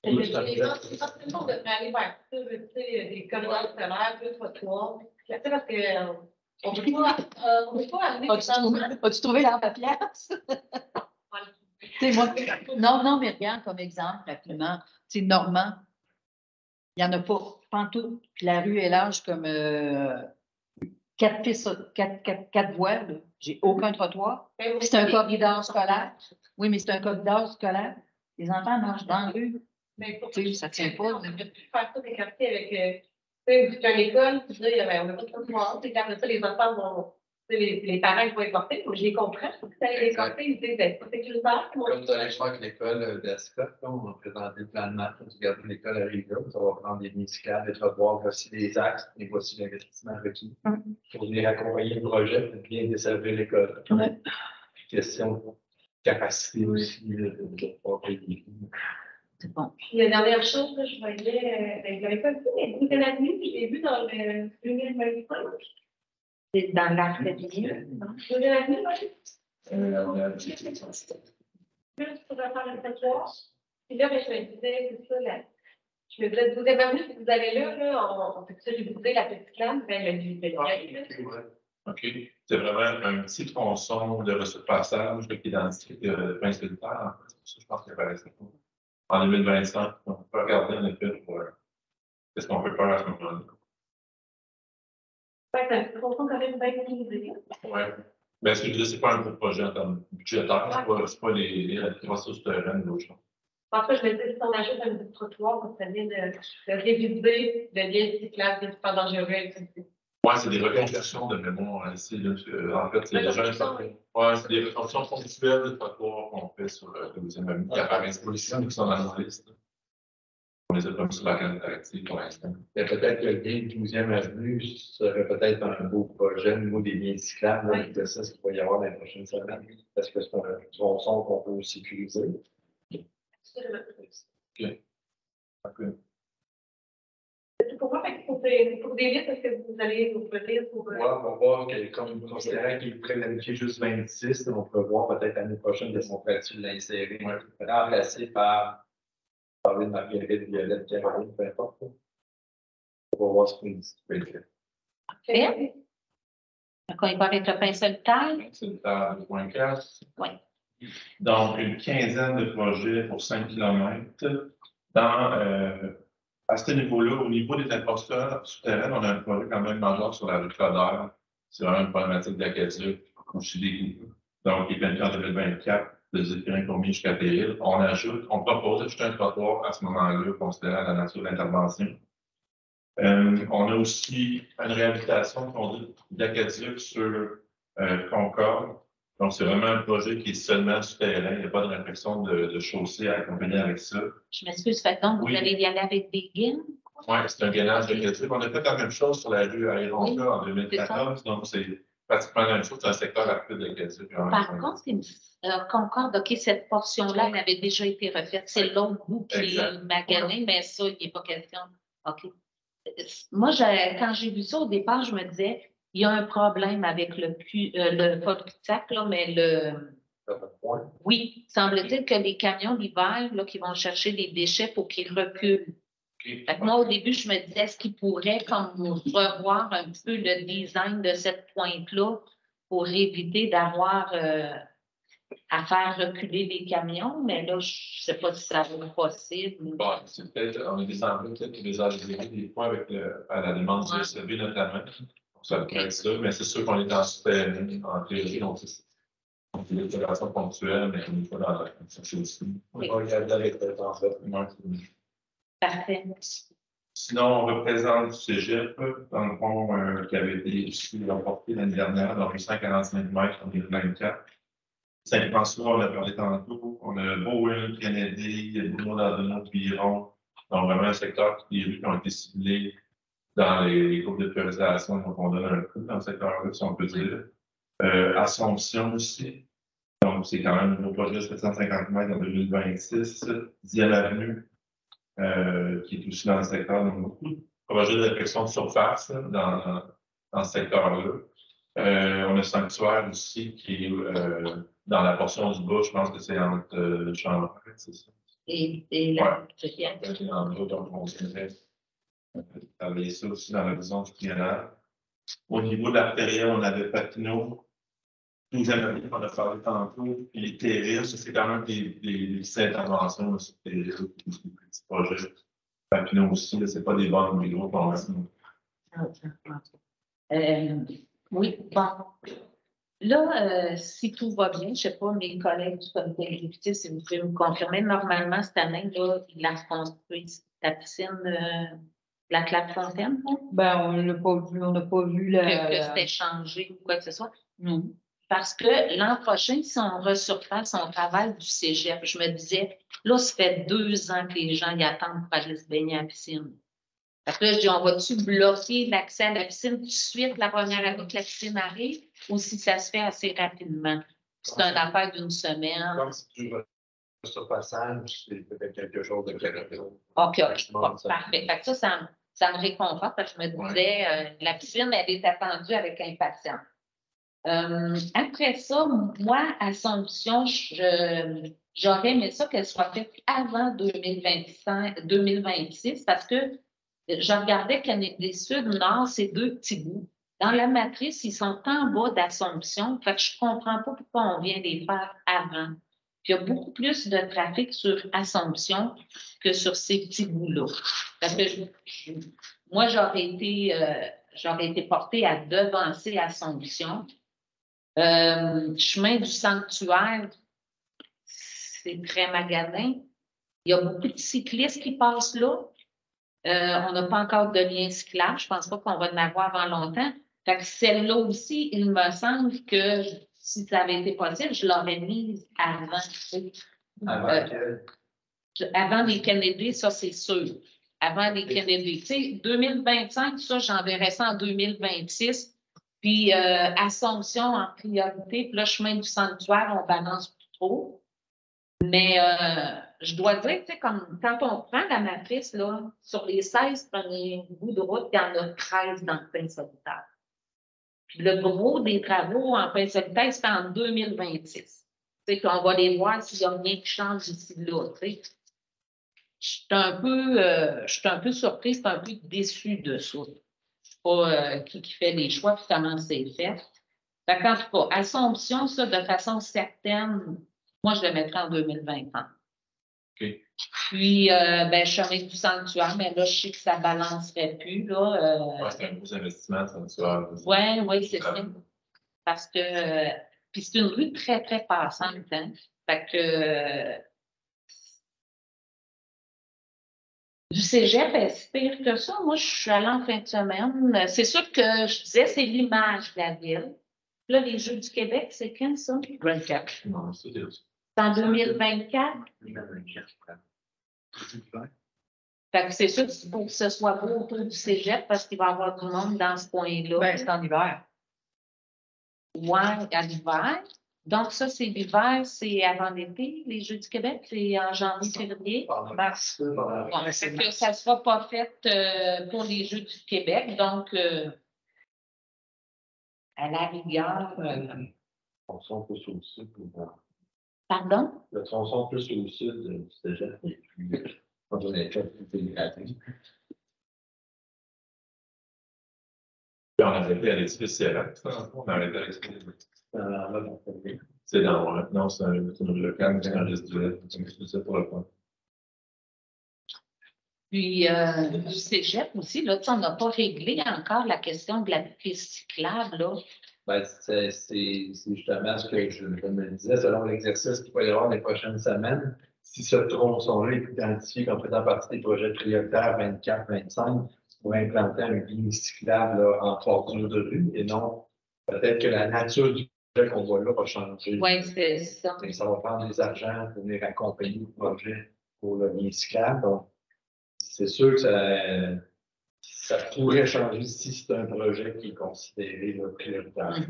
Les gens, c'est forcément de aller vers ça, tu sais, des corridors scolaires, deux trottoirs. Tu sais, parce que on peut pas amener des gens. As-tu trouvé la papillance? Tu sais, moi, non, mais regarde comme exemple, rapidement. Tu sais, Normand, il n'y en a pas pantoute. Puis la rue est large comme 4 pistes, 4 voies. Là. J'ai aucun trottoir. Puis c'est un corridor scolaire. Oui, mais c'est un corridor scolaire. Les enfants marchent dans la rue. Mais Tu sais, ça tient pas. on peut plus faire ça des quartiers avec, tu sais, c'est une école, tu dis, ben, on n'a pas de trottoir, puis après ça, les enfants vont, tu sais, les parents ils vont être portés, donc je les comprends, ça les porter, ils disent, ben, c'est pas sécuritaire. Comme tu allais faire avec l'école d'Ascot, on a présenté le plan de match, on a regardé l'école à Riga, ça va prendre des musicales, des trottoirs, voici les axes, et voici l'investissement requis. Pour venir accompagner le projet, pour bien desservir l'école. Ouais. Question de capacité aussi de pouvoir payer. C'est bon. Puis la dernière chose, là, je voyais, ben, je l'avais pas vu, mais Boutin Avenue, je l'ai vu dans le 2025. C'est dans l'artillerie. Boutin Avenue, oui. On a Plus pour faire le trottoir. Puis là, ben, je me disais, c'est ça, là. Je me disais, Boutin Avenue, si vous allez là, on peut ça réviser la petite lame, ben, le OK. C'est vraiment un petit tronçon de reçu de passage qui est dans le district de Prince-Militaire. Je pense qu'il apparaît ça. En 2025, on peut regarder en effet pour qu'est-ce qu'on peut faire à ce moment-là. Ouais, c'est un petit tronçon quand même bien utilisé. Oui. Mais ce que je dis, c'est pas un gros projet en termes budgétaires, c'est pas les ressources souterraines ou autre chose. En fait, je me dis, si on ajoute un petit trottoir, ça serait bien de réviser le lien cyclable des super dangereux. Oui, c'est des reconstructions de mémoire ici. Là, en fait, c'est déjà c'est des reconstructions ponctuelles de trottoirs qu'on fait sur le deuxième avenue qui apparaissent ici, qui sont dans la liste. On les a pas mis sur la carte interactive pour l'instant. peut-être que le lien 12e avenue serait peut-être un beau projet au niveau des liens cyclables, Oui. de ça, ce qu'il va y avoir dans les prochaines semaines, parce que c'est un tronçon qu'on peut sécuriser. Pour moi, pour des listes, est-ce que vous allez vous venir pour. Ouais, on va voir que, comme considérant qu'il est prêt d'annoncer juste 26, on peut voir peut-être l'année prochaine de son pratique l'insérer, remplacé par parler de Marguerite, Violette, Caroline, peu importe. On va voir ce qu'on dit. Parfait. Donc, on y va avec le pinceau taille. C'est le temps 2.4. Oui. Donc, une quinzaine de projets pour 5 km. À ce niveau-là, au niveau des infrastructures souterraines, on a un projet quand même majeur sur la rue Clodère. C'est vraiment une problématique d'aqueduc, aussi des coûts. Donc, il est planifié en 2024 de Zéphirin-Courmier jusqu'à Péril. On propose d'ajouter un trottoir à ce moment-là, considérant la nature de l'intervention. On a aussi une réhabilitation d'aqueduc sur Concorde. Donc, c'est vraiment un projet qui est seulement souterrain. Il n'y a pas de réflexion de chaussée à accompagner avec ça. Je m'excuse, fait donc, Oui. vous allez y aller avec des guides? Oui, c'est un gainage d'aqueduc. On a fait la même chose sur la rue Aéronca Oui, en 2014. Donc, c'est pratiquement la même chose. C'est un secteur rapide d'aqueduc. Par contre, Concorde, OK, cette portion-là, elle avait déjà été refaite. C'est l'autre bout qui est magané, mais ça, il n'est pas question. OK. Moi, quand j'ai vu ça au départ, je me disais, il y a un problème avec pas le cul-de-sac, là, mais oui, semble-t-il que les camions d'hiver, là, qui vont chercher des déchets pour qu'ils reculent. Fait que moi, au début, je me disais, est-ce qu'ils pourraient comme revoir un peu le design de cette pointe-là pour éviter d'avoir à faire reculer les camions, mais là, je ne sais pas si ça va être possible. Bon, c'est peut-être, on a des enjeux peut-être qui les a gérés des fois à la demande du SEB notamment. Ça peut être ça, mais c'est sûr qu'on est en souterrain, en théorie, donc c'est des opérations ponctuelles, mais on n'est pas dans la construction aussi. On va regarder avec le temps. Parfait. Sinon, on représente du cégep, dans le fond, qui avait été remporté l'année dernière, dans les 145 mètres en 2024. Saint-François, on a parlé tantôt. On a Bowen, Kennedy, Bruno-Dandonneau, Piron. Donc, vraiment un secteur des rues qui ont été ciblées dans les groupes de priorisation. Donc, on donne un coup dans le secteur-là, si on peut dire. Assomption aussi. Donc, c'est quand même un nouveau projet de 750 mètres en 2026. 10e avenue, qui est aussi dans le secteur. Donc, beaucoup de projets de réflexion de surface là, dans ce secteur-là. On a Sanctuaire aussi qui est dans la portion du bas, je pense que c'est entre Chambre, c'est ça. Et la Donc, on aimerait travailler ça aussi dans l'horizon du triennal. Au niveau de l'artérielle, on avait Papineau, 12e année qu'on a parlé tantôt, puis les terrils, ça c'est quand même des interventions sur les terrils, des petits projets. Papineau aussi, c'est pas des bonnes ou des gros projets. Oui, bon. Là, si tout va bien, je ne sais pas, mes collègues du comité exécutif, si vous pouvez me confirmer, normalement, cette année, là, il a reconstruit la piscine de la Claque-Fontaine, là? Ben, on n'a pas vu Que c'était changé ou quoi que ce soit. Non. Parce que l'an prochain, si on resurface son travail du cégep, je me disais, là, ça fait 2 ans que les gens y attendent pour aller se baigner à la piscine. Parce que là, je dis, on va-tu bloquer l'accès à la piscine tout de suite la première année que la piscine arrive ou si ça se fait assez rapidement? C'est une affaire d'une semaine. Comme si tu veux ce passage, c'est peut-être quelque chose de clair. OK, bon, parfait. Fait que ça me réconforte parce que je me disais, la piscine, elle est attendue avec impatience. Après ça, moi, Assomption, j'aurais aimé ça qu'elle soit faite avant 2026 parce que je regardais Canada Sud, Nord, c'est 2 petits bouts. Dans la matrice, ils sont en bas d'Assomption. Fait que je ne comprends pas pourquoi on vient les faire avant. Puis il y a beaucoup plus de trafic sur Assomption que sur ces petits bouts-là. Parce que moi, j'aurais été portée à devancer Assomption. Chemin du sanctuaire, c'est très magasin. Il y a beaucoup de cyclistes qui passent là. On n'a pas encore de lien cyclable. Je ne pense pas qu'on va en avoir avant longtemps. Fait que celle-là aussi, il me semble que si ça avait été possible, je l'aurais mise avant. Avant les Kennedy, ça c'est sûr. Avant les Kennedy. Tu sais, 2025, ça, j'enverrai ça en 2026. Puis Assomption en priorité. Puis là, chemin du sanctuaire, on balance plus trop. Mais je dois dire, tu sais, comme quand on prend la matrice, là, sur les 16 premiers bouts de route, il y en a 13 dans le pain solitaire. Puis le gros des travaux en pain solitaire, c'est en 2026. Tu sais, qu'on va les voir s'il n'y a rien qui change d'ici là, tu sais. Je suis un peu surprise, un peu déçue de ça. Je ne sais pas qui fait les choix, puis comment c'est fait. Fait qu'en tout cas, Assomption, ça, de façon certaine, moi, je le mettrais en 2020. OK. Puis, chemin du sanctuaire, mais là, je sais que ça ne balancerait plus. Là, c'est un gros investissement, sanctuaire. Oui, c'est ça. Parce que, puis c'est une rue très, très passante. Hein? Fait que, du cégep, est-ce pire que ça? Moi, je suis allée en fin de semaine. C'est sûr que je disais, c'est l'image de la ville. Là, les Jeux du Québec, c'est quand ça? 24. Non, c'est en 2024? 2024. Fait que c'est sûr qu'il faut que ce soit beau autour du cégep parce qu'il va y avoir du monde dans ce coin-là. Ben, c'est en hiver. Oui, à l'hiver. Donc, ça, c'est l'hiver, c'est avant l'été, les Jeux du Québec, c'est en janvier, février. Mars. Bon, c'est que ça ne sera pas fait pour les Jeux du Québec. Donc, à la rigueur. Tronçon plus au sud. Pardon? Le tronçon plus au sud du cégep est plus. Quand on est fait plus déhydraté. On a arrêté à l'édifice CLF. On a arrêté à l'édifice. C'est dans. Non, c'est un local qui enregistre du c'est pour le point. Puis, du cégep aussi, là, on n'a pas réglé encore la question de la piste cyclable, là. Ben, c'est justement ce que je me disais, selon l'exercice qu'il va y avoir les prochaines semaines. Si ce tronçon-là est identifié comme faisant partie des projets prioritaires 24-25, pour implanter un ligne cyclable là, en bordure de rue, et non, peut-être que la nature du projet qu'on voit là va changer. Oui, c'est ça. Et ça va prendre des argents pour venir accompagner le projet pour le ligne cyclable. Donc, c'est sûr que ça pourrait changer si c'est un projet qui est considéré là, prioritaire.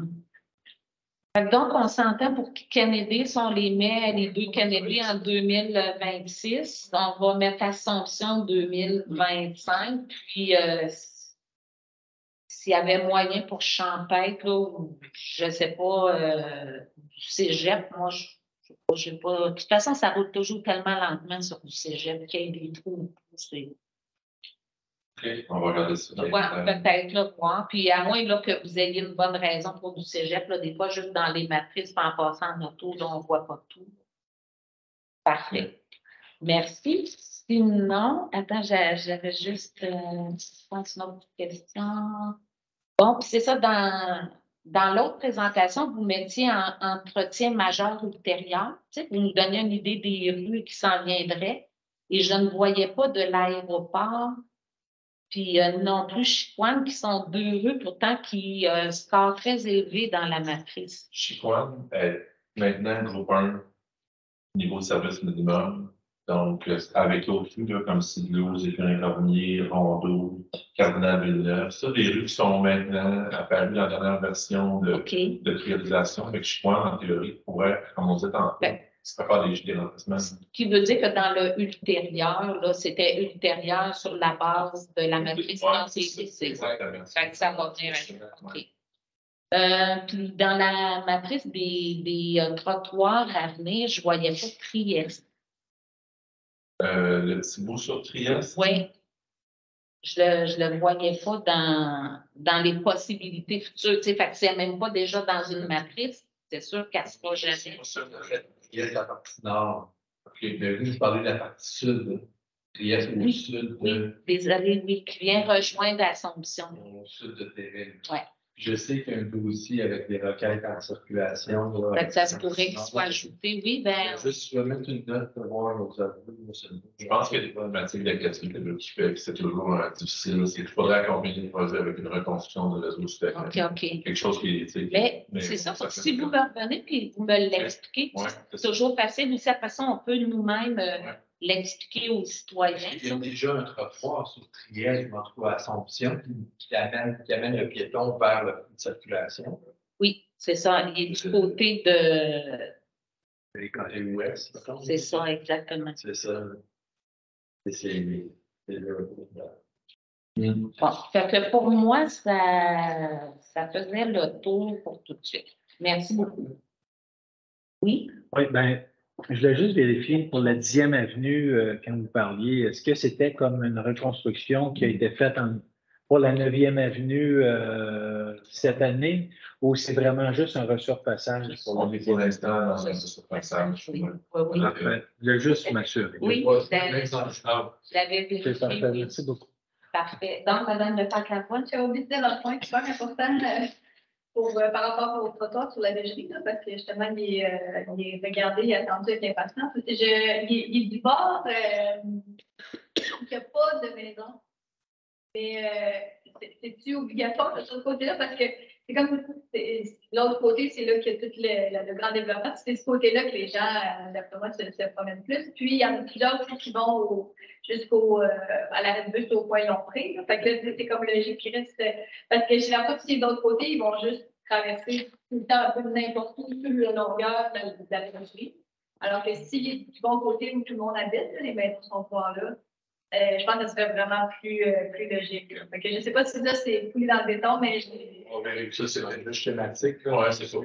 Donc, on s'entend pour que Kennedy, si on les met, les 2 Kennedy en 2026, on va mettre Assomption en 2025, puis s'il y avait moyen pour Champêtre, là, ou je sais pas, du cégep, moi, je sais pas. De toute façon, ça roule toujours tellement lentement sur du cégep qu'il y a des trous. OK, on va regarder ça. Ouais, peut-être, là, voir. Puis à moins là, que vous ayez une bonne raison pour du cégep, là, des fois, juste dans les matrices, puis en passant en auto, là, on ne voit pas tout. Parfait. Merci. Sinon, attends, j'avais juste, je pense, une autre question. Bon, puis c'est ça, dans l'autre présentation, vous mettiez en entretien majeur ultérieur. Tu sais, vous nous donniez une idée des rues qui s'en viendraient. Et je ne voyais pas de l'aéroport. Puis non plus Chicoine, qui sont 2 rues pourtant qui scorent très élevé dans la matrice. Chicoine est maintenant groupe 1, niveau de service minimum. Donc, avec l'autre rue, là, comme Sidlot, Zéphirin-Cormier, Rondeau, Cardinal-Villeneuve, ça, des rues qui sont maintenant apparues dans la dernière version de priorisation. Avec Chicoine, en théorie, pourrait, comme on disait tantôt, se faire des remplacements. Ce qui veut dire que dans le ultérieur, là, c'était ultérieur sur la base de la matrice NCCC. Exactement. Ça va venir. OK. Puis dans la matrice des trottoirs à venir, je ne voyais pas Trieste. Le petit bout sur Trieste? Oui. Je le voyais pas dans les possibilités futures. Fait que c'est même pas déjà dans une matrice, c'est sûr qu'elle ne sera jamais. Trieste, la partie nord. OK, mais vous parlez de la partie sud. Trieste au sud de. Désolé, oui, qui vient rejoindre Assomption. Au sud de Terre. Oui. Je sais qu'il y a un dossier avec des requêtes en circulation. Là, ça se pourrait qu'il soit ajouté, oui. Ben, je vais mettre une note pour voir nos aveux. Je pense qu'il y a des problématiques d'activité qui fait que c'est toujours difficile. Il faudrait accompagner le projet avec une reconstruction de réseau souterrain. OK. Quelque chose qui est. Mais c'est ça, si vous me revenez et vous me l'expliquez, c'est toujours facile. Aussi, après ça, on peut nous-mêmes l'expliquer aux citoyens. Il y a déjà un trottoir sur Trieste, je m'en trouve à Assomption, qui amène le piéton vers la circulation. Oui, c'est ça. Il est du côté de. Les côtés ouest. C'est ça, exactement. C'est ça. C'est Bon, fait que pour moi, ça faisait le tour pour tout de suite. Merci beaucoup. Oui? Oui, bien, je voulais juste vérifier pour la 10e avenue, quand vous parliez, est-ce que c'était comme une reconstruction qui a été faite pour la 9e avenue cette année ou c'est vraiment juste un resurfaçage? On est pour l'instant dans un resurfaçage. Oui. Parfait. Je voulais juste m'assurer. Oui, j'avais vérifié. C'est parfait. Merci beaucoup. Parfait. Donc, Mme Leclerc-Lavoie. J'ai oublié de dire un point super important par rapport au trottoir sur la Végerie, là, parce que justement, il est regardé, il est attendu avec impatience. Il est du bord, il n'y a pas de maison. Mais c'est-tu obligatoire de ce côté-là? Parce que c'est comme l'autre côté, c'est là qu'il y a tout le grand développement. C'est ce côté-là que les gens, d'après moi, se promènent plus. Puis, il y en a plusieurs aussi qui vont à l'arrêt de bus au point Lompré. Fait que là, c'est comme logique qui reste. Parce que j'ai l'impression que si de l'autre côté, ils vont juste traverser tout le temps un peu n'importe où sur la longueur de la Végerie. Alors que s'il est du bon côté où tout le monde habite, les maisons sont pas là. Je pense que ça serait vraiment plus logique. Fait que je ne sais pas si là, c'est coulé dans le béton, mais. On vérifie ça, c'est juste schématique. Oui, c'est ça.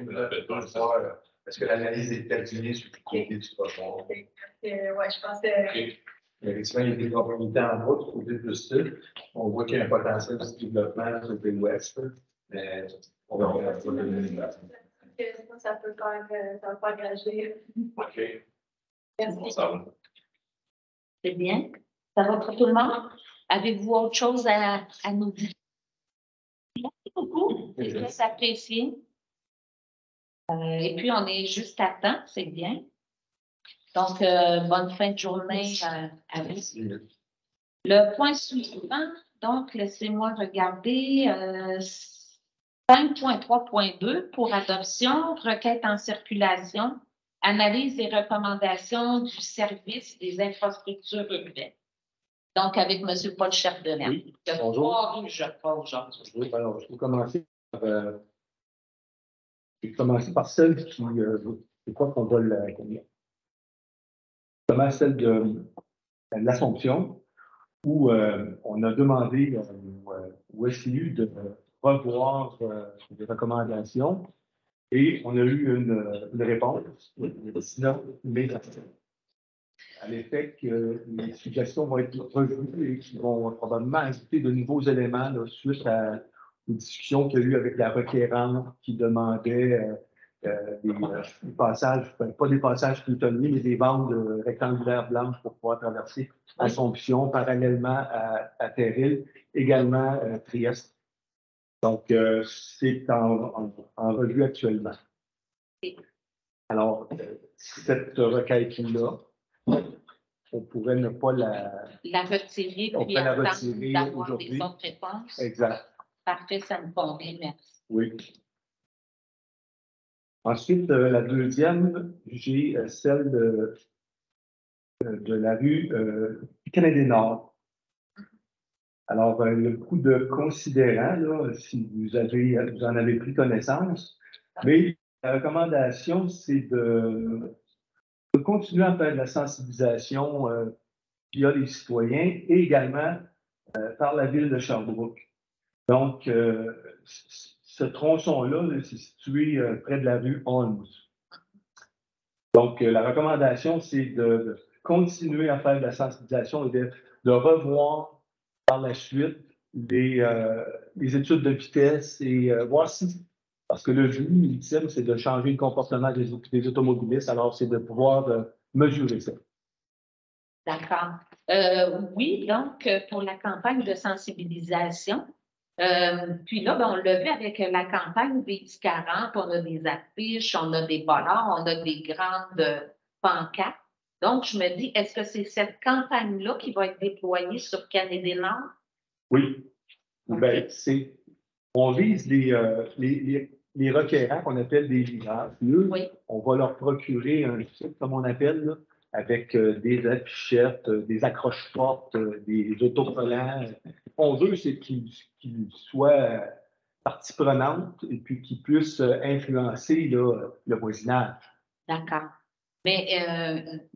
Parce que l'analyse est terminée sur le côté du trottoir. Oui, je pense que. Effectivement, il y a des propriétés en haut, du côté plus sud. On voit qu'il y a un potentiel de développement du côté ouest. Mais on va regarder ça de l'univers. Ça peut faire engager. OK. Merci. Bon, ça va. C'est bien. Ça va pour tout le monde? Avez-vous autre chose à nous dire? Merci beaucoup. C'est très apprécié. Et puis, on est juste à temps, c'est bien. Donc, bonne fin de journée à vous. Le point suivant, donc, laissez-moi regarder 5.3.2 pour adoption, requête en circulation, analyse et recommandations du service des infrastructures urbaines. Donc, avec M. Paul Chardonnay. Oui, Il y a bonjour. 3 rues, je crois, aujourd'hui. Oui, alors, je vais commencer par celle qui, je crois qu'on va la connaître. Commence celle de l'Assomption, où on a demandé au SIU revoir les recommandations. Et on a eu une réponse, sinon, mais à l'effet que les suggestions vont être revues et qu'ils vont probablement ajouter de nouveaux éléments là, suite à une discussion qu'il y a eu avec la requérante qui demandait des passages, pas des passages piétonniers, mais des bandes rectangulaires blanches pour pouvoir traverser Assomption, parallèlement à Terril, également Trieste. Donc, c'est en revue actuellement. Alors, cette requête-là, on pourrait ne pas la retirer, on puis peut la attendre retirer d'avoir des aujourd'hui. autres réponses. Exact. Parfait, ça me convient, merci. Oui. Ensuite, la deuxième, j'ai celle de la rue Canadien-Nord. Alors, il y a beaucoup de considérants, là, si vous en avez pris connaissance, mais la recommandation, c'est de continuer à faire de la sensibilisation via les citoyens et également par la ville de Sherbrooke. Donc, ce tronçon-là, c'est situé près de la rue 11. Donc, la recommandation, c'est de continuer à faire de la sensibilisation et de revoir par la suite les études de vitesse et voir si, parce que le but ultime, c'est de changer le comportement des automobilistes, alors c'est de pouvoir mesurer ça. D'accord. Oui, donc, pour la campagne de sensibilisation, puis là, ben, on l'a vu avec la campagne des 40, on a des affiches, on a des bollards, on a des grandes pancartes. Donc, je me dis, est-ce que c'est cette campagne-là qui va être déployée sur Canadien-Nord? Oui. Ben, on vise les requérants qu'on appelle des libraires. Oui. On va leur procurer un site, comme on appelle, là, avec des affichettes, des accroche-portes, des autocollants. On veut, c'est qu'ils soient partie prenante et puis qu'ils puissent influencer là, le voisinage. D'accord. Mais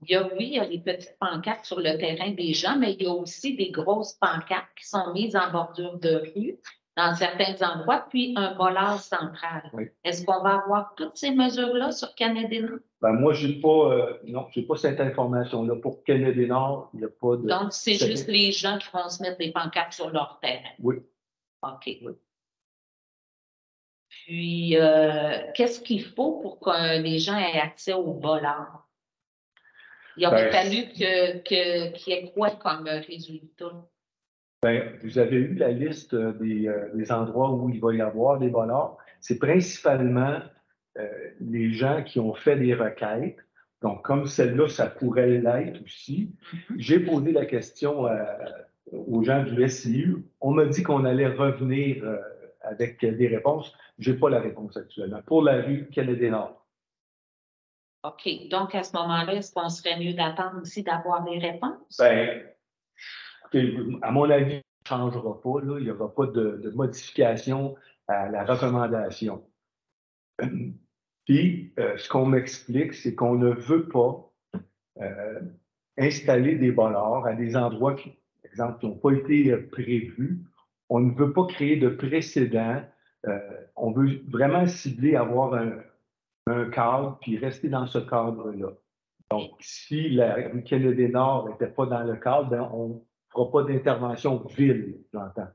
il y a des petites pancartes sur le terrain des gens, mais il y a aussi des grosses pancartes qui sont mises en bordure de rue dans certains endroits, puis un bollard central. Oui. Est-ce qu'on va avoir toutes ces mesures-là sur Canadien-Nord? Ben, moi, j'ai pas cette information-là. Pour Canadien-Nord, il n'y a pas de. Donc, c'est juste les gens qui vont se mettre des pancartes sur leur terrain. Oui. OK. Oui. Puis, qu'est-ce qu'il faut pour que les gens aient accès au bollard? Il aurait fallu qu'il y ait quoi comme résultat? Ben, vous avez eu la liste des endroits où il va y avoir des bollards. C'est principalement les gens qui ont fait des requêtes. Donc, comme celle-là, ça pourrait l'être aussi. J'ai posé la question aux gens du SIU. On m'a dit qu'on allait revenir avec des réponses. Je n'ai pas la réponse actuellement. Pour la rue Canadien-Nord. OK. Donc, à ce moment-là, est-ce qu'on serait mieux d'attendre aussi d'avoir des réponses? Ben, à mon avis, ça ne changera pas. Là. Il n'y aura pas de modification à la recommandation. Puis, ce qu'on m'explique, c'est qu'on ne veut pas installer des bollards à des endroits qui, par exemple, qui n'ont pas été prévus. On ne veut pas créer de précédent. On veut vraiment cibler, avoir un cadre, puis rester dans ce cadre-là. Donc, si la rue Canadien-Nord n'était pas dans le cadre, ben, on ne fera pas d'intervention ville, j'entends.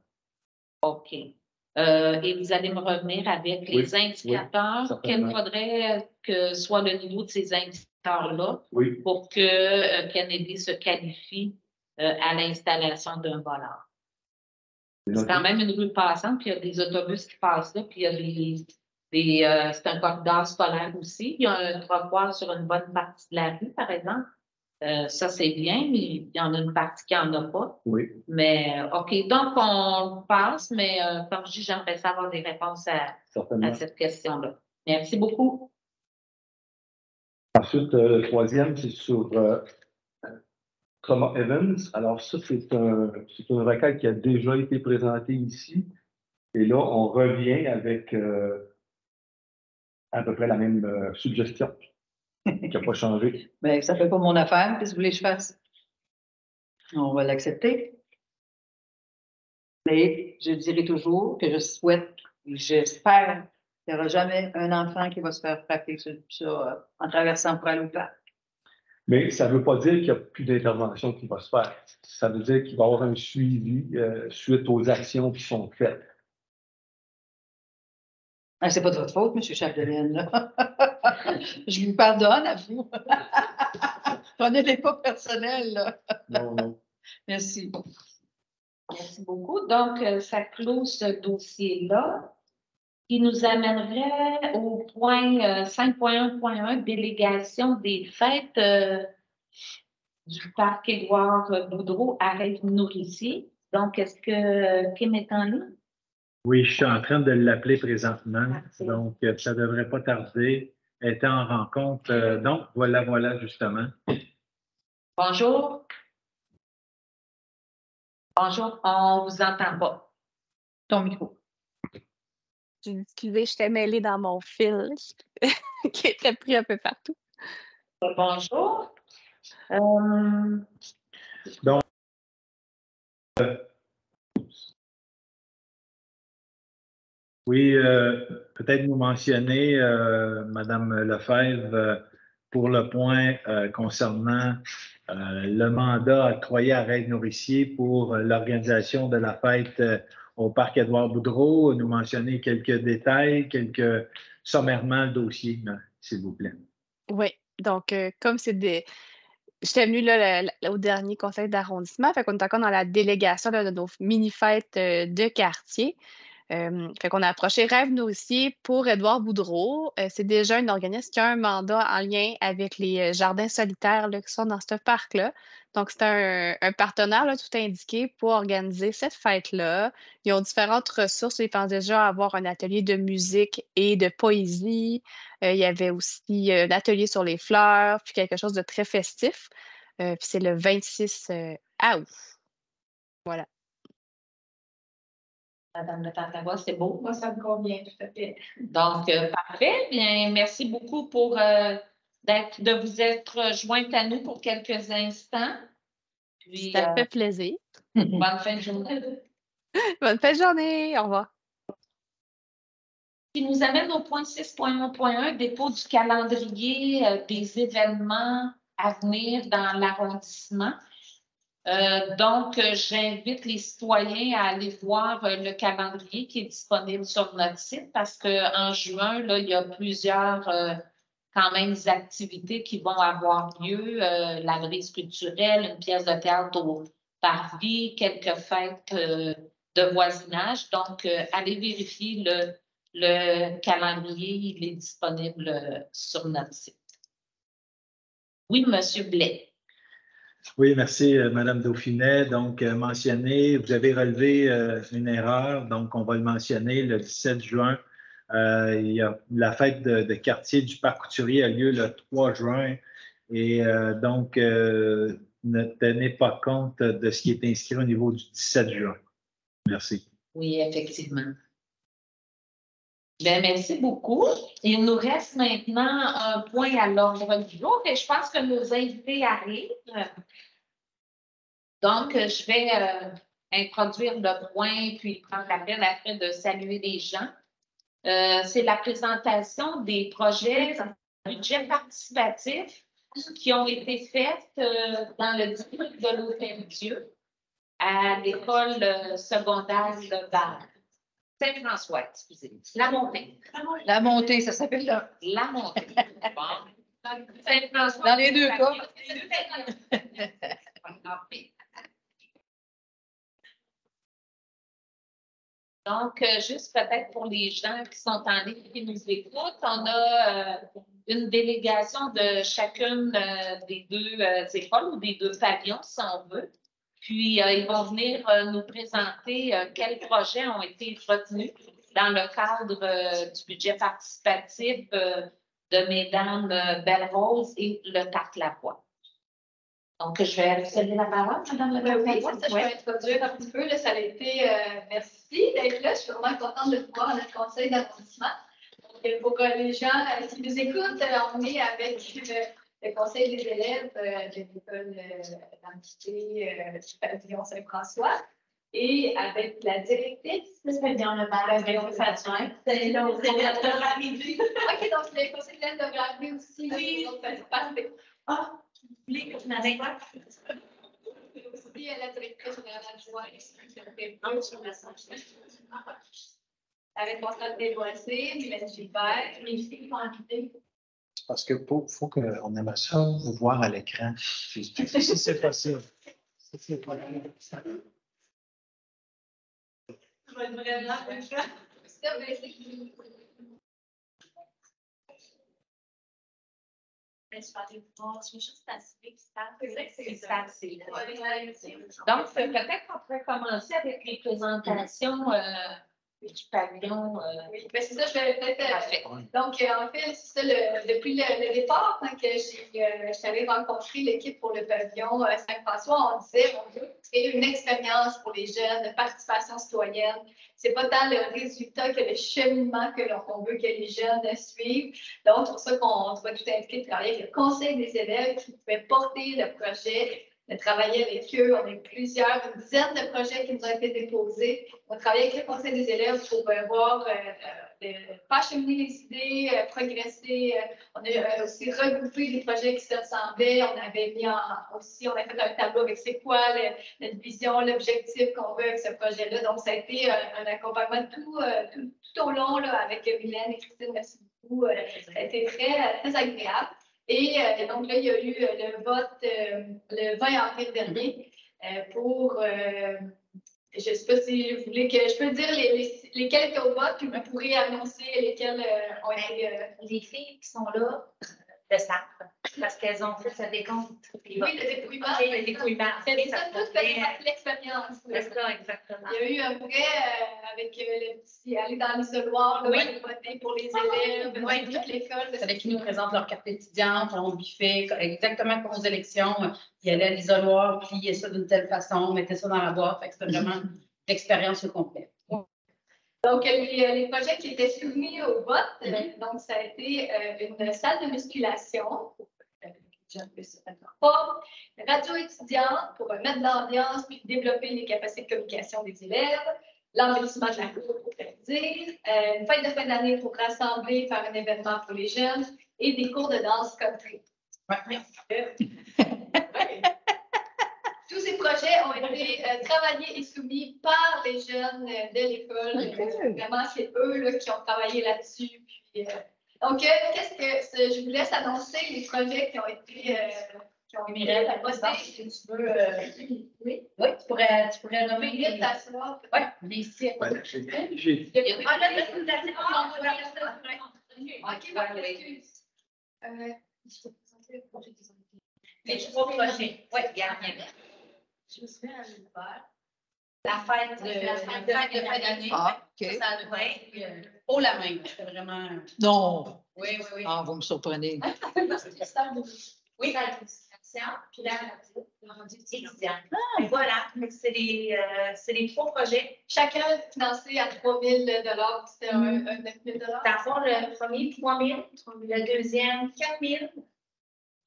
OK. Et vous allez me revenir avec les indicateurs qu'il faudrait que soit le niveau de ces indicateurs-là pour que Kennedy se qualifie à l'installation d'un bollard. C'est quand même une rue passante, puis il y a des autobus qui passent là, puis il y a c'est un corridor scolaire aussi. Il y a un trottoir sur une bonne partie de la rue, par exemple. Ça, c'est bien, mais il y en a une partie qui n'en a pas. Oui. Mais OK, donc on passe, mais comme je dis, j'aimerais savoir des réponses à cette question-là. Merci beaucoup. Ensuite, le troisième, c'est sur Thomas Evans. Alors, ça, c'est une requête qui a déjà été présentée ici. Et là, on revient avec à peu près la même suggestion qui n'a pas changé. Bien, ça ne fait pas mon affaire. Qu'est-ce que vous voulez que je fasse? On va l'accepter. Mais je dirais toujours que je souhaite, et j'espère qu'il n'y aura jamais un enfant qui va se faire frapper en traversant pour aller au parc. Mais ça ne veut pas dire qu'il n'y a plus d'intervention qui va se faire. Ça veut dire qu'il va y avoir un suivi suite aux actions qui sont faites. Ah, c'est pas de votre faute, M. Chapdelaine, là. Je vous pardonne à vous. Prenez-les pas personnels, là. Non, non. Merci. Merci beaucoup. Donc, ça clôt ce dossier-là, qui nous amènerait au point 5.1.1, délégation des fêtes du parc Édouard Boudreau à Rêve-Nourricier. Donc, est-ce que Kim est en ligne? Oui, je suis en train de l'appeler présentement, Parfait. donc ça ne devrait pas tarder. Elle était en rencontre, donc voilà, justement. Bonjour. Bonjour, on vous entend pas. Ton micro. Excusez, j'étais mêlée dans mon fil qui était pris un peu partout. Bonjour. Donc, oui, peut-être vous mentionner, Madame Lefebvre, pour le point concernant le mandat octroyé à Rêve-Nourricier pour l'organisation de la fête au parc Édouard Boudreau. Nous mentionner quelques détails, sommairement le dossier, s'il vous plaît. Oui, donc comme c'est des... J'étais venue là, au dernier conseil d'arrondissement, fait qu'on est encore dans la délégation de nos mini-fêtes de quartier. Fait qu'on a approché Rêve-Nourricier pour Édouard Boudreau. C'est déjà un organisme qui a un mandat en lien avec les jardins solitaires là, qui sont dans ce parc-là. Donc, c'est un partenaire là, tout indiqué pour organiser cette fête-là. Ils ont différentes ressources. Ils pensent déjà avoir un atelier de musique et de poésie. Il y avait aussi un atelier sur les fleurs, puis quelque chose de très festif. Puis c'est le 26 août. Voilà. Madame Le Tantavois, c'est beau. Moi, ça me convient tout à fait. Donc, parfait. Bien, merci beaucoup pour de vous être jointe à nous pour quelques instants. Puis, Ça fait plaisir. bonne fin de journée. Bonne fin de journée. Au revoir. Qui nous amène au point 6.1.1, dépôt du calendrier des événements à venir dans l'arrondissement. Donc, j'invite les citoyens à aller voir le calendrier qui est disponible sur notre site parce qu'en juin, là, il y a plusieurs quand même activités qui vont avoir lieu. La brise culturelle, une pièce de théâtre au parvis, quelques fêtes de voisinage. Donc, allez vérifier le calendrier, il est disponible sur notre site. Oui, M. Blais. Oui, merci, Madame Dauphinet. Donc, mentionné, vous avez relevé une erreur, donc on va le mentionner le 17 juin. Il y a la fête de quartier du Parc Couturier a lieu le 3 juin. Et donc, ne tenez pas compte de ce qui est inscrit au niveau du 17 juin. Merci. Oui, effectivement. Bien, merci beaucoup. Il nous reste maintenant un point à l'ordre du jour et je pense que nos invités arrivent. Donc, je vais introduire le point puis prendre la peine après de saluer les gens. C'est la présentation des projets budget participatif qui ont été faits dans le district de l'Hôtel-Dieu à l'école secondaire de Val. Saint-François, excusez. La montée. La montée, ça s'appelle là. La montée. Bon. Saint-François. Dans les deux cas. Donc, juste peut-être pour les gens qui sont en ligne et qui nous écoutent, on a une délégation de chacune des deux écoles ou des deux pavillons, si on veut. Puis, ils vont venir nous présenter quels projets ont été retenus dans le cadre du budget participatif de Mesdames Belle-Rose et le Tarc-la-Voie. Donc, je vais céder la parole, Madame la Oui, ça, je vais introduire un petit peu. Là, ça a été merci d'être là. Je suis vraiment contente de vous voir à notre conseil d'arrondissement. Pour les gens qui nous écoutent, on est avec le conseil des élèves de l'école d'amitié du pavillon Saint-François. et avec la directrice. C'est bien le mal, c'est là où c'est notre arrivée. OK, donc le conseil de l'aide devrait arriver aussi. Oui. Donc, c'est parfait. Ah, vous voulez que je m'arrête là? Aussi, la directrice générale adjointe, sur la santé. La responsable des loisirs, Mylène Gilbert, les filles vont inviter. Parce que faut qu'on aime ça vous voir à l'écran. Si c'est possible. Si c'est possible. Ça va être vraiment ça, mais c'est Donc, peut-être qu'on pourrait commencer avec les présentations du pavillon. Oui, ben c'est ça, je vais peut-être. Donc, en fait, c'est ça, depuis le départ, quand j'avais rencontré l'équipe pour le pavillon Saint-François, on disait on veut créer une expérience pour les jeunes de participation citoyenne. C'est pas tant le résultat que le cheminement que l'on veut que les jeunes suivent. Donc, c'est pour ça qu'on va tout impliquer de travailler avec le conseil des élèves qui pouvait porter le projet, de travailler avec eux. On a eu une dizaine de projets qui nous ont été déposés. On travaille avec le conseil des élèves pour voir, pas cheminer les idées, progresser. On a aussi regroupé les projets qui se ressemblaient. On avait mis on a fait un tableau avec c'est quoi notre vision, l'objectif qu'on veut avec ce projet-là. Donc, ça a été un accompagnement tout au long là, avec Mylène et Christine. Merci beaucoup. Ça a été très, très agréable. Et donc là, il y a eu le vote le 20 avril dernier pour, je ne sais pas si vous voulez que je peux dire lesquels étaient au vote, puis vous pourrez annoncer lesquels ont été. Les filles qui sont là le savent, parce qu'elles ont fait ce décompte. Oui, le dépouillement. OK, le dépouillement. C'est ça, tout fait l'expérience. C'est ça, exactement. Il y a eu un vrai, avec le petit, aller dans l'isoloir, oui. Voter pour les élèves, oui. Toute l'école. Il fallait qu'ils nous présentent leur carte étudiante, on biffait exactement comme aux élections. Ils allaient à l'isoloir, pliaient ça d'une telle façon, mettaient ça dans la boîte. C'était vraiment l'expérience au complet. Donc, les projets qui étaient soumis au vote, donc ça a été une salle de musculation, radio étudiante pour mettre de l'ambiance puis développer les capacités de communication des élèves, l'embellissement de la cour pour faire dire, une fête de fin d'année pour rassembler, faire un événement pour les jeunes et des cours de danse country. Tous ces projets ont été travaillés et soumis par les jeunes de l'école. Vraiment, c'est eux là, qui ont travaillé là-dessus. Donc, je vous laisse annoncer les projets qui ont été postés. Si tu veux, oui, tu pourrais nommer les t'asseoir. Oui, les sites. Excuse. Les trois projets. Oui, regarde. Je me souviens à l'hiver. La fête de fin d'année. Ah, OK. Ça a duré. Haut la main, c'était vraiment. Non. Oui. Ah, vous me surprenez. Oui, la discussion, puis la radio étudiante. Voilà, c'est les trois projets. Chacun financé à 3 000 $, c'était un 9 000 $. Dans le fond, le premier, 3 000, le deuxième, 4 000.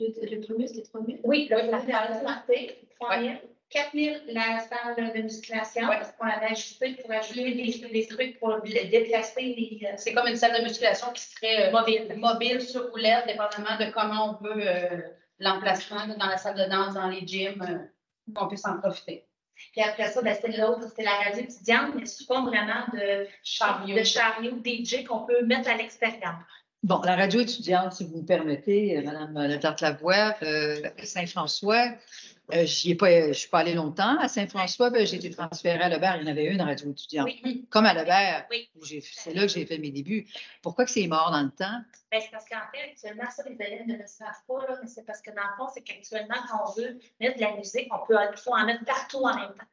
Le premier, c'était 3 000? Oui, la salle de santé, 3 000. 4 000, la salle de musculation, parce qu'on avait ajouté pour ajouter des trucs pour déplacer les. C'est comme une salle de musculation qui serait mobile sur roulette, dépendamment de comment on veut l'emplacement dans la salle de danse, dans les gyms, qu'on puisse en profiter. Puis après ça, c'est l'autre, c'était la radio étudiante, mais sous forme vraiment de chariot DJ qu'on peut mettre à l'extérieur. Bon, la radio étudiante, si vous me permettez, Mme Tarte-Lavoie, à Saint-François, je suis pas allée longtemps. À Saint-François, j'ai été transférée à Lebert. Il y en avait une radio étudiante. Oui. Comme à Lebert. Oui. C'est là que j'ai fait mes débuts. Pourquoi que c'est mort dans le temps? Ben, c'est parce qu'en fait, actuellement, ça, les élèves ne le savent pas, là, mais c'est parce que dans le fond, c'est qu'actuellement, quand on veut mettre de la musique, il faut en mettre partout en même temps.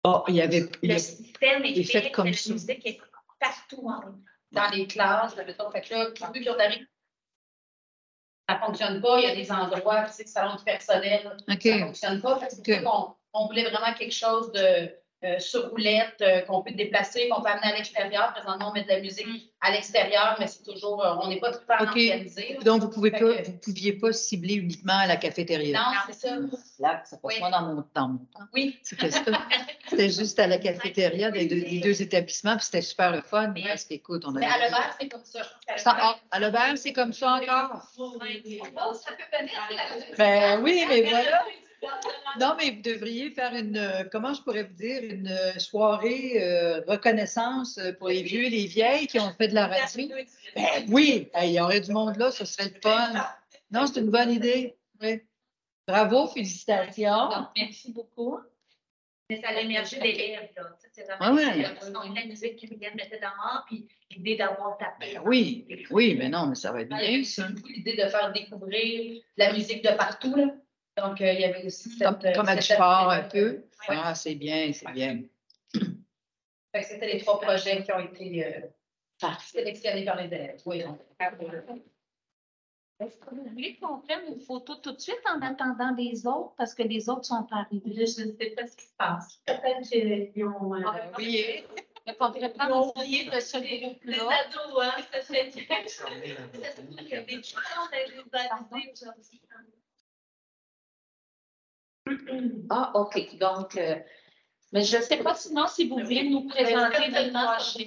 Oh, il y avait. Le système est fait comme que ça. la musique est partout en même temps. Dans les classes, fait que là, vu qu'on arrive, ça ne fonctionne pas, il y a des endroits, tu sais, salon de personnel, OK. ça ne fonctionne pas. On voulait vraiment quelque chose de sur roulette, qu'on peut déplacer, qu'on peut amener à l'extérieur. Présentement, on met de la musique à l'extérieur, mais c'est toujours, on n'est pas tout le temps organisé. Donc, vous ne pouviez pas cibler uniquement à la cafétéria. Non, c'est ça. Là, ça passe pas dans mon temps. Oui. C'était juste à la cafétéria des deux établissements, puis c'était super le fun. Oui. Parce qu'écoute, on Mais avait... à Lebert, c'est comme ça. À Lebert, c'est comme ça encore? Ça peut venir. Ben oui, mais voilà. Non, mais vous devriez faire comment je pourrais vous dire, une soirée reconnaissance pour les vieux et les vieilles qui ont fait de la radio. Ben oui, il y aurait du monde là, ce serait le fun. Non, c'est une bonne idée. Oui. Bravo, félicitations. Donc, merci beaucoup. Mais ça a émergé des élèves, là. C'est vraiment la musique qui Mylène mettait dehors, puis l'idée d'avoir tapé. Ben oui, oui, mais non, mais ça va être bien, ça. L'idée de faire découvrir la musique de partout, là. Donc, il y avait aussi cette... Comme à du sport un peu. Ah, c'est bien, c'est bien. C'était les 3 projets qui ont été sélectionnés par les élèves. Oui. Est-ce que vous voulez qu'on prenne une photo tout de suite en attendant les autres? Parce que les autres sont arrivés. Je ne sais pas ce qui se passe. Peut-être qu'ils ont oublié. Il faudrait prendre une oublié de ce les groupe-là. ados, hein, ça fait des choses aujourd'hui. Ah, OK. Donc, mais je ne sais pas sinon si vous voulez nous présenter des projets.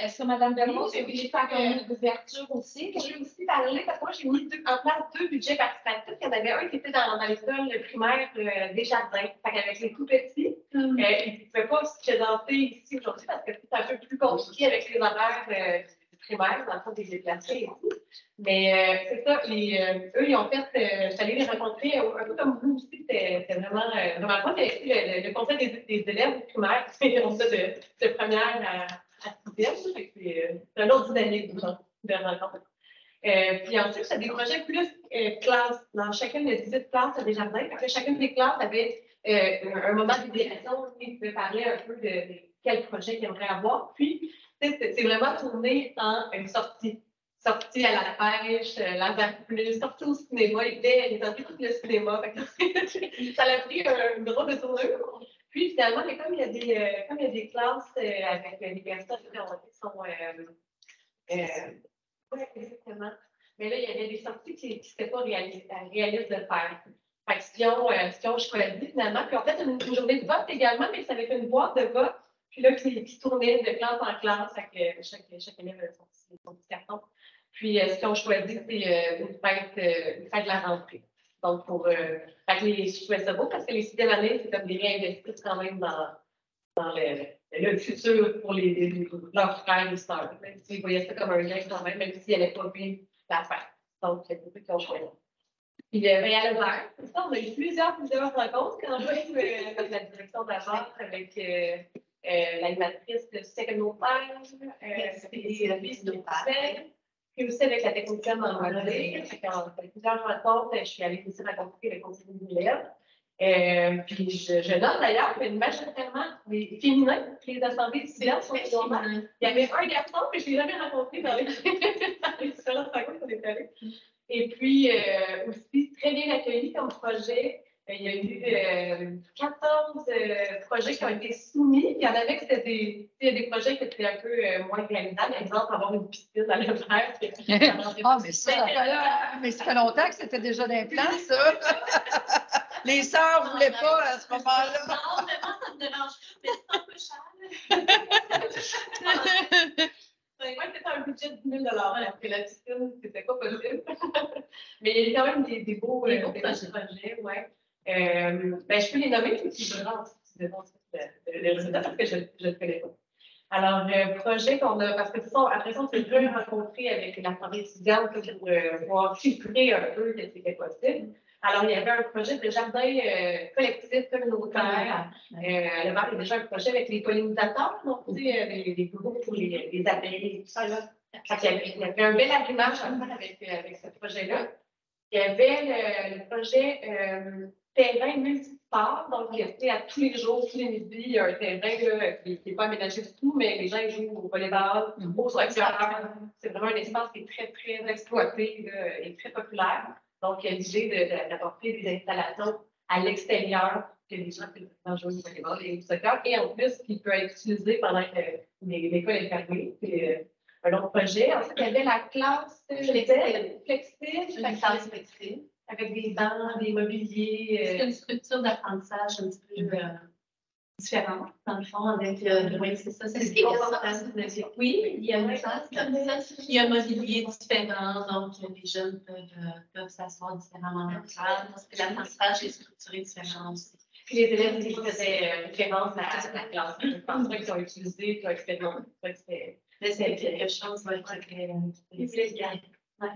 Est-ce que Mme Belmont, vous voulez faire une ouverture aussi? Je vais aussi parler, parce que moi, j'ai mis en place 2 budgets participatifs. Il y en avait un qui était dans l'école primaire des jardins, avec les tout petits. Ils ne pouvaient pas se présenter ici aujourd'hui parce que c'est un peu plus compliqué avec les horaires primaires, dans le fond des déplacés et tout. Mais c'est ça, eux, ils ont fait, j'allais les rencontrer un peu comme vous aussi, c'était vraiment fun. Le conseil des élèves primaires, on fait de première à 6e, c'est un autre dynamique de rencontre. Puis ensuite, c'est des projets plus classes. Dans chacune des 18 classes, il y a des jardins. Fait que chacune des classes avait un moment d'idéation qui pouvait parler un peu de quel projet qu'ils aimeraient avoir. Puis, c'est vraiment tourné en sortie. Sortie à la pêche, la plus, sortie au cinéma. Il était tout le cinéma. Ça a pris un drôle de tournure. Puis finalement, comme il y a des classes avec des personnes qui sont oui, exactement. Mais là, il y avait des sorties qui n'étaient pas réalistes de faire. Fait que ce qu'ils ont choisi finalement, puis en fait, une journée de vote également, mais ça avait fait une boîte de vote, puis là, qui tournait de classe en classe, fait que chaque élève avait son petit carton. Puis ce qu'ils ont choisi, c'est une fête de la rentrée. Donc, je trouvais ça beau parce que les 6e années, c'est comme des réinvestissements quand même dans le futur pour leurs frères et sœurs. Ils voyaient ça comme un gain quand même s'ils n'avaient pas vu la fête. Donc, c'est beaucoup qui ont choisi. Puis, à Lebert, on a eu plusieurs rencontres quand même avec la direction de la vente, avec l'animatrice de Second-Père, la fille de Père, puis aussi avec la technicienne dans le relais. On a fait plusieurs rencontres. Je suis allée aussi rencontrer le conseiller d'élèves. Puis je note d'ailleurs que majoritairement les féminins, les assemblées étudiantes sont féminines. Il y avait un garçon que je n'ai jamais rencontré dans les différentes rencontres qu'on est allés. Et puis aussi très bien accueilli comme projet. Il y a eu 14 projets qui ont été soumis. Il y en avait que c'était des projets qui étaient un peu moins réalisables. Par exemple, avoir une piscine à l'hiver. Ah, mais ça fait longtemps que c'était déjà dans plans, ça. Les sœurs ne voulaient pas à ce moment-là. Non, vraiment, ça me dérange pas, mais c'est un peu cher. Moi, c'était un budget de 10 000 parce que la piscine, c'était pas possible. Mais il y a quand même des beaux projets, ouais. Je peux les nommer, puis je vais le résultat parce que je ne le connais pas. Alors, projet qu'on a, parce que de toute façon, après ça, on s'est déjà rencontré avec l'Assemblée étudiante pour voir filtrer un peu ce qui était possible. Alors, il y avait un projet de jardin collectif communautaire. Le maire, il y a déjà un projet avec les pollinisateurs, donc, tu sais, les groupes pour les abeilles et tout ça, là. Il y avait un bel arrimage avec ce projet-là. Il y avait le projet terrain multisport, donc il y a à tous les jours, tous les midis, il y a un terrain là, qui n'est pas aménagé du tout, mais les gens jouent au volleyball, au soccer. C'est vraiment un espace qui est très, très exploité là, et très populaire. Donc, il y a l'idée d'apporter des installations à l'extérieur que les gens peuvent jouer au volleyball et au soccer. Et en plus, qui peut être utilisé pendant que l'école est fermée. C'est un autre projet. Ensuite, il y avait la classe flexible, Une classe flexible. avec des bancs, des mobiliers. C'est une structure d'apprentissage un petit peu différente, dans le fond, avec oui, c'est ça. C'est oui, il y a une classe comme ça. Il y a un mobilier différent, donc les jeunes peuvent s'asseoir différemment dans la salle, parce que l'apprentissage est structuré différemment aussi. Puis les élèves qui faisaient référence à la classe, je pense qu'ils ont utilisé, qui ont expérimenté. C'est quelque chose qui ouais.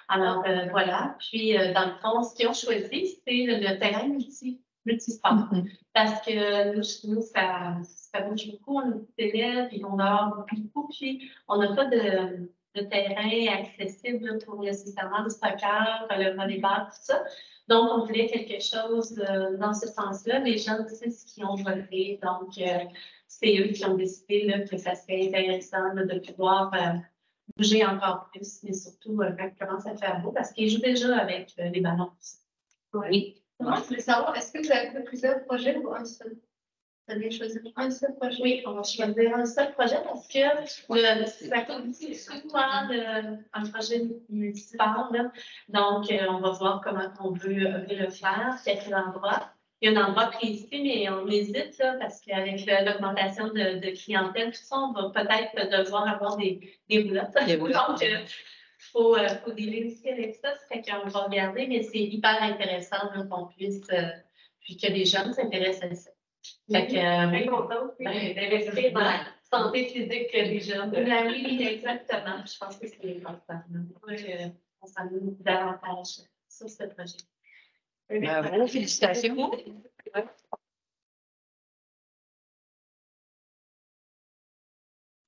Alors, voilà. Puis, dans le fond, ce qu'ils ont choisi, c'est le terrain multisport. Parce que nous ça bouge beaucoup. On a beaucoup d'élèves, puis on a beaucoup. Puis, on n'a pas de terrain accessible pour nécessairement le soccer, le volleyball, tout ça. Donc, on voulait quelque chose dans ce sens-là. Les gens, c'est ce qu'ils ont voté. Donc, c'est eux qui ont décidé là, que ça serait intéressant là, de pouvoir bouger encore plus, mais surtout quand il commence à faire beau, parce qu'ils jouent déjà avec les ballons. Oui. Moi, je voulais savoir, est-ce que vous avez fait plusieurs projets ou un seul? Vous avez choisi un seul projet? Oui, on va choisir un seul projet parce que ça coûte souvent un projet municipal. Là. Donc, on va voir comment on veut le faire, à quel endroit. Il y a un endroit précis, mais on hésite là, parce qu'avec l'augmentation de clientèle, tout ça, on va peut-être devoir avoir des roulottes. Donc, il faut dealer aussi avec ça. Ça fait qu'on va regarder, mais c'est hyper intéressant qu'on puisse, puis que les jeunes s'intéressent à ça. Fait que, content d'investir dans la santé physique des jeunes. Oui, exactement. Je pense que c'est important. On s'amène davantage sur ce projet. Bravo, félicitations.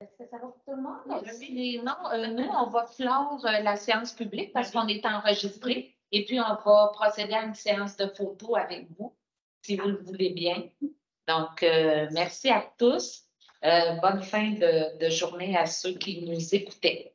Est-ce que ça va pour tout le monde? Sinon, nous, on va clore la séance publique parce qu'on est enregistré et puis on va procéder à une séance de photos avec vous, si vous le voulez bien. Donc, merci à tous. Bonne fin de journée à ceux qui nous écoutaient.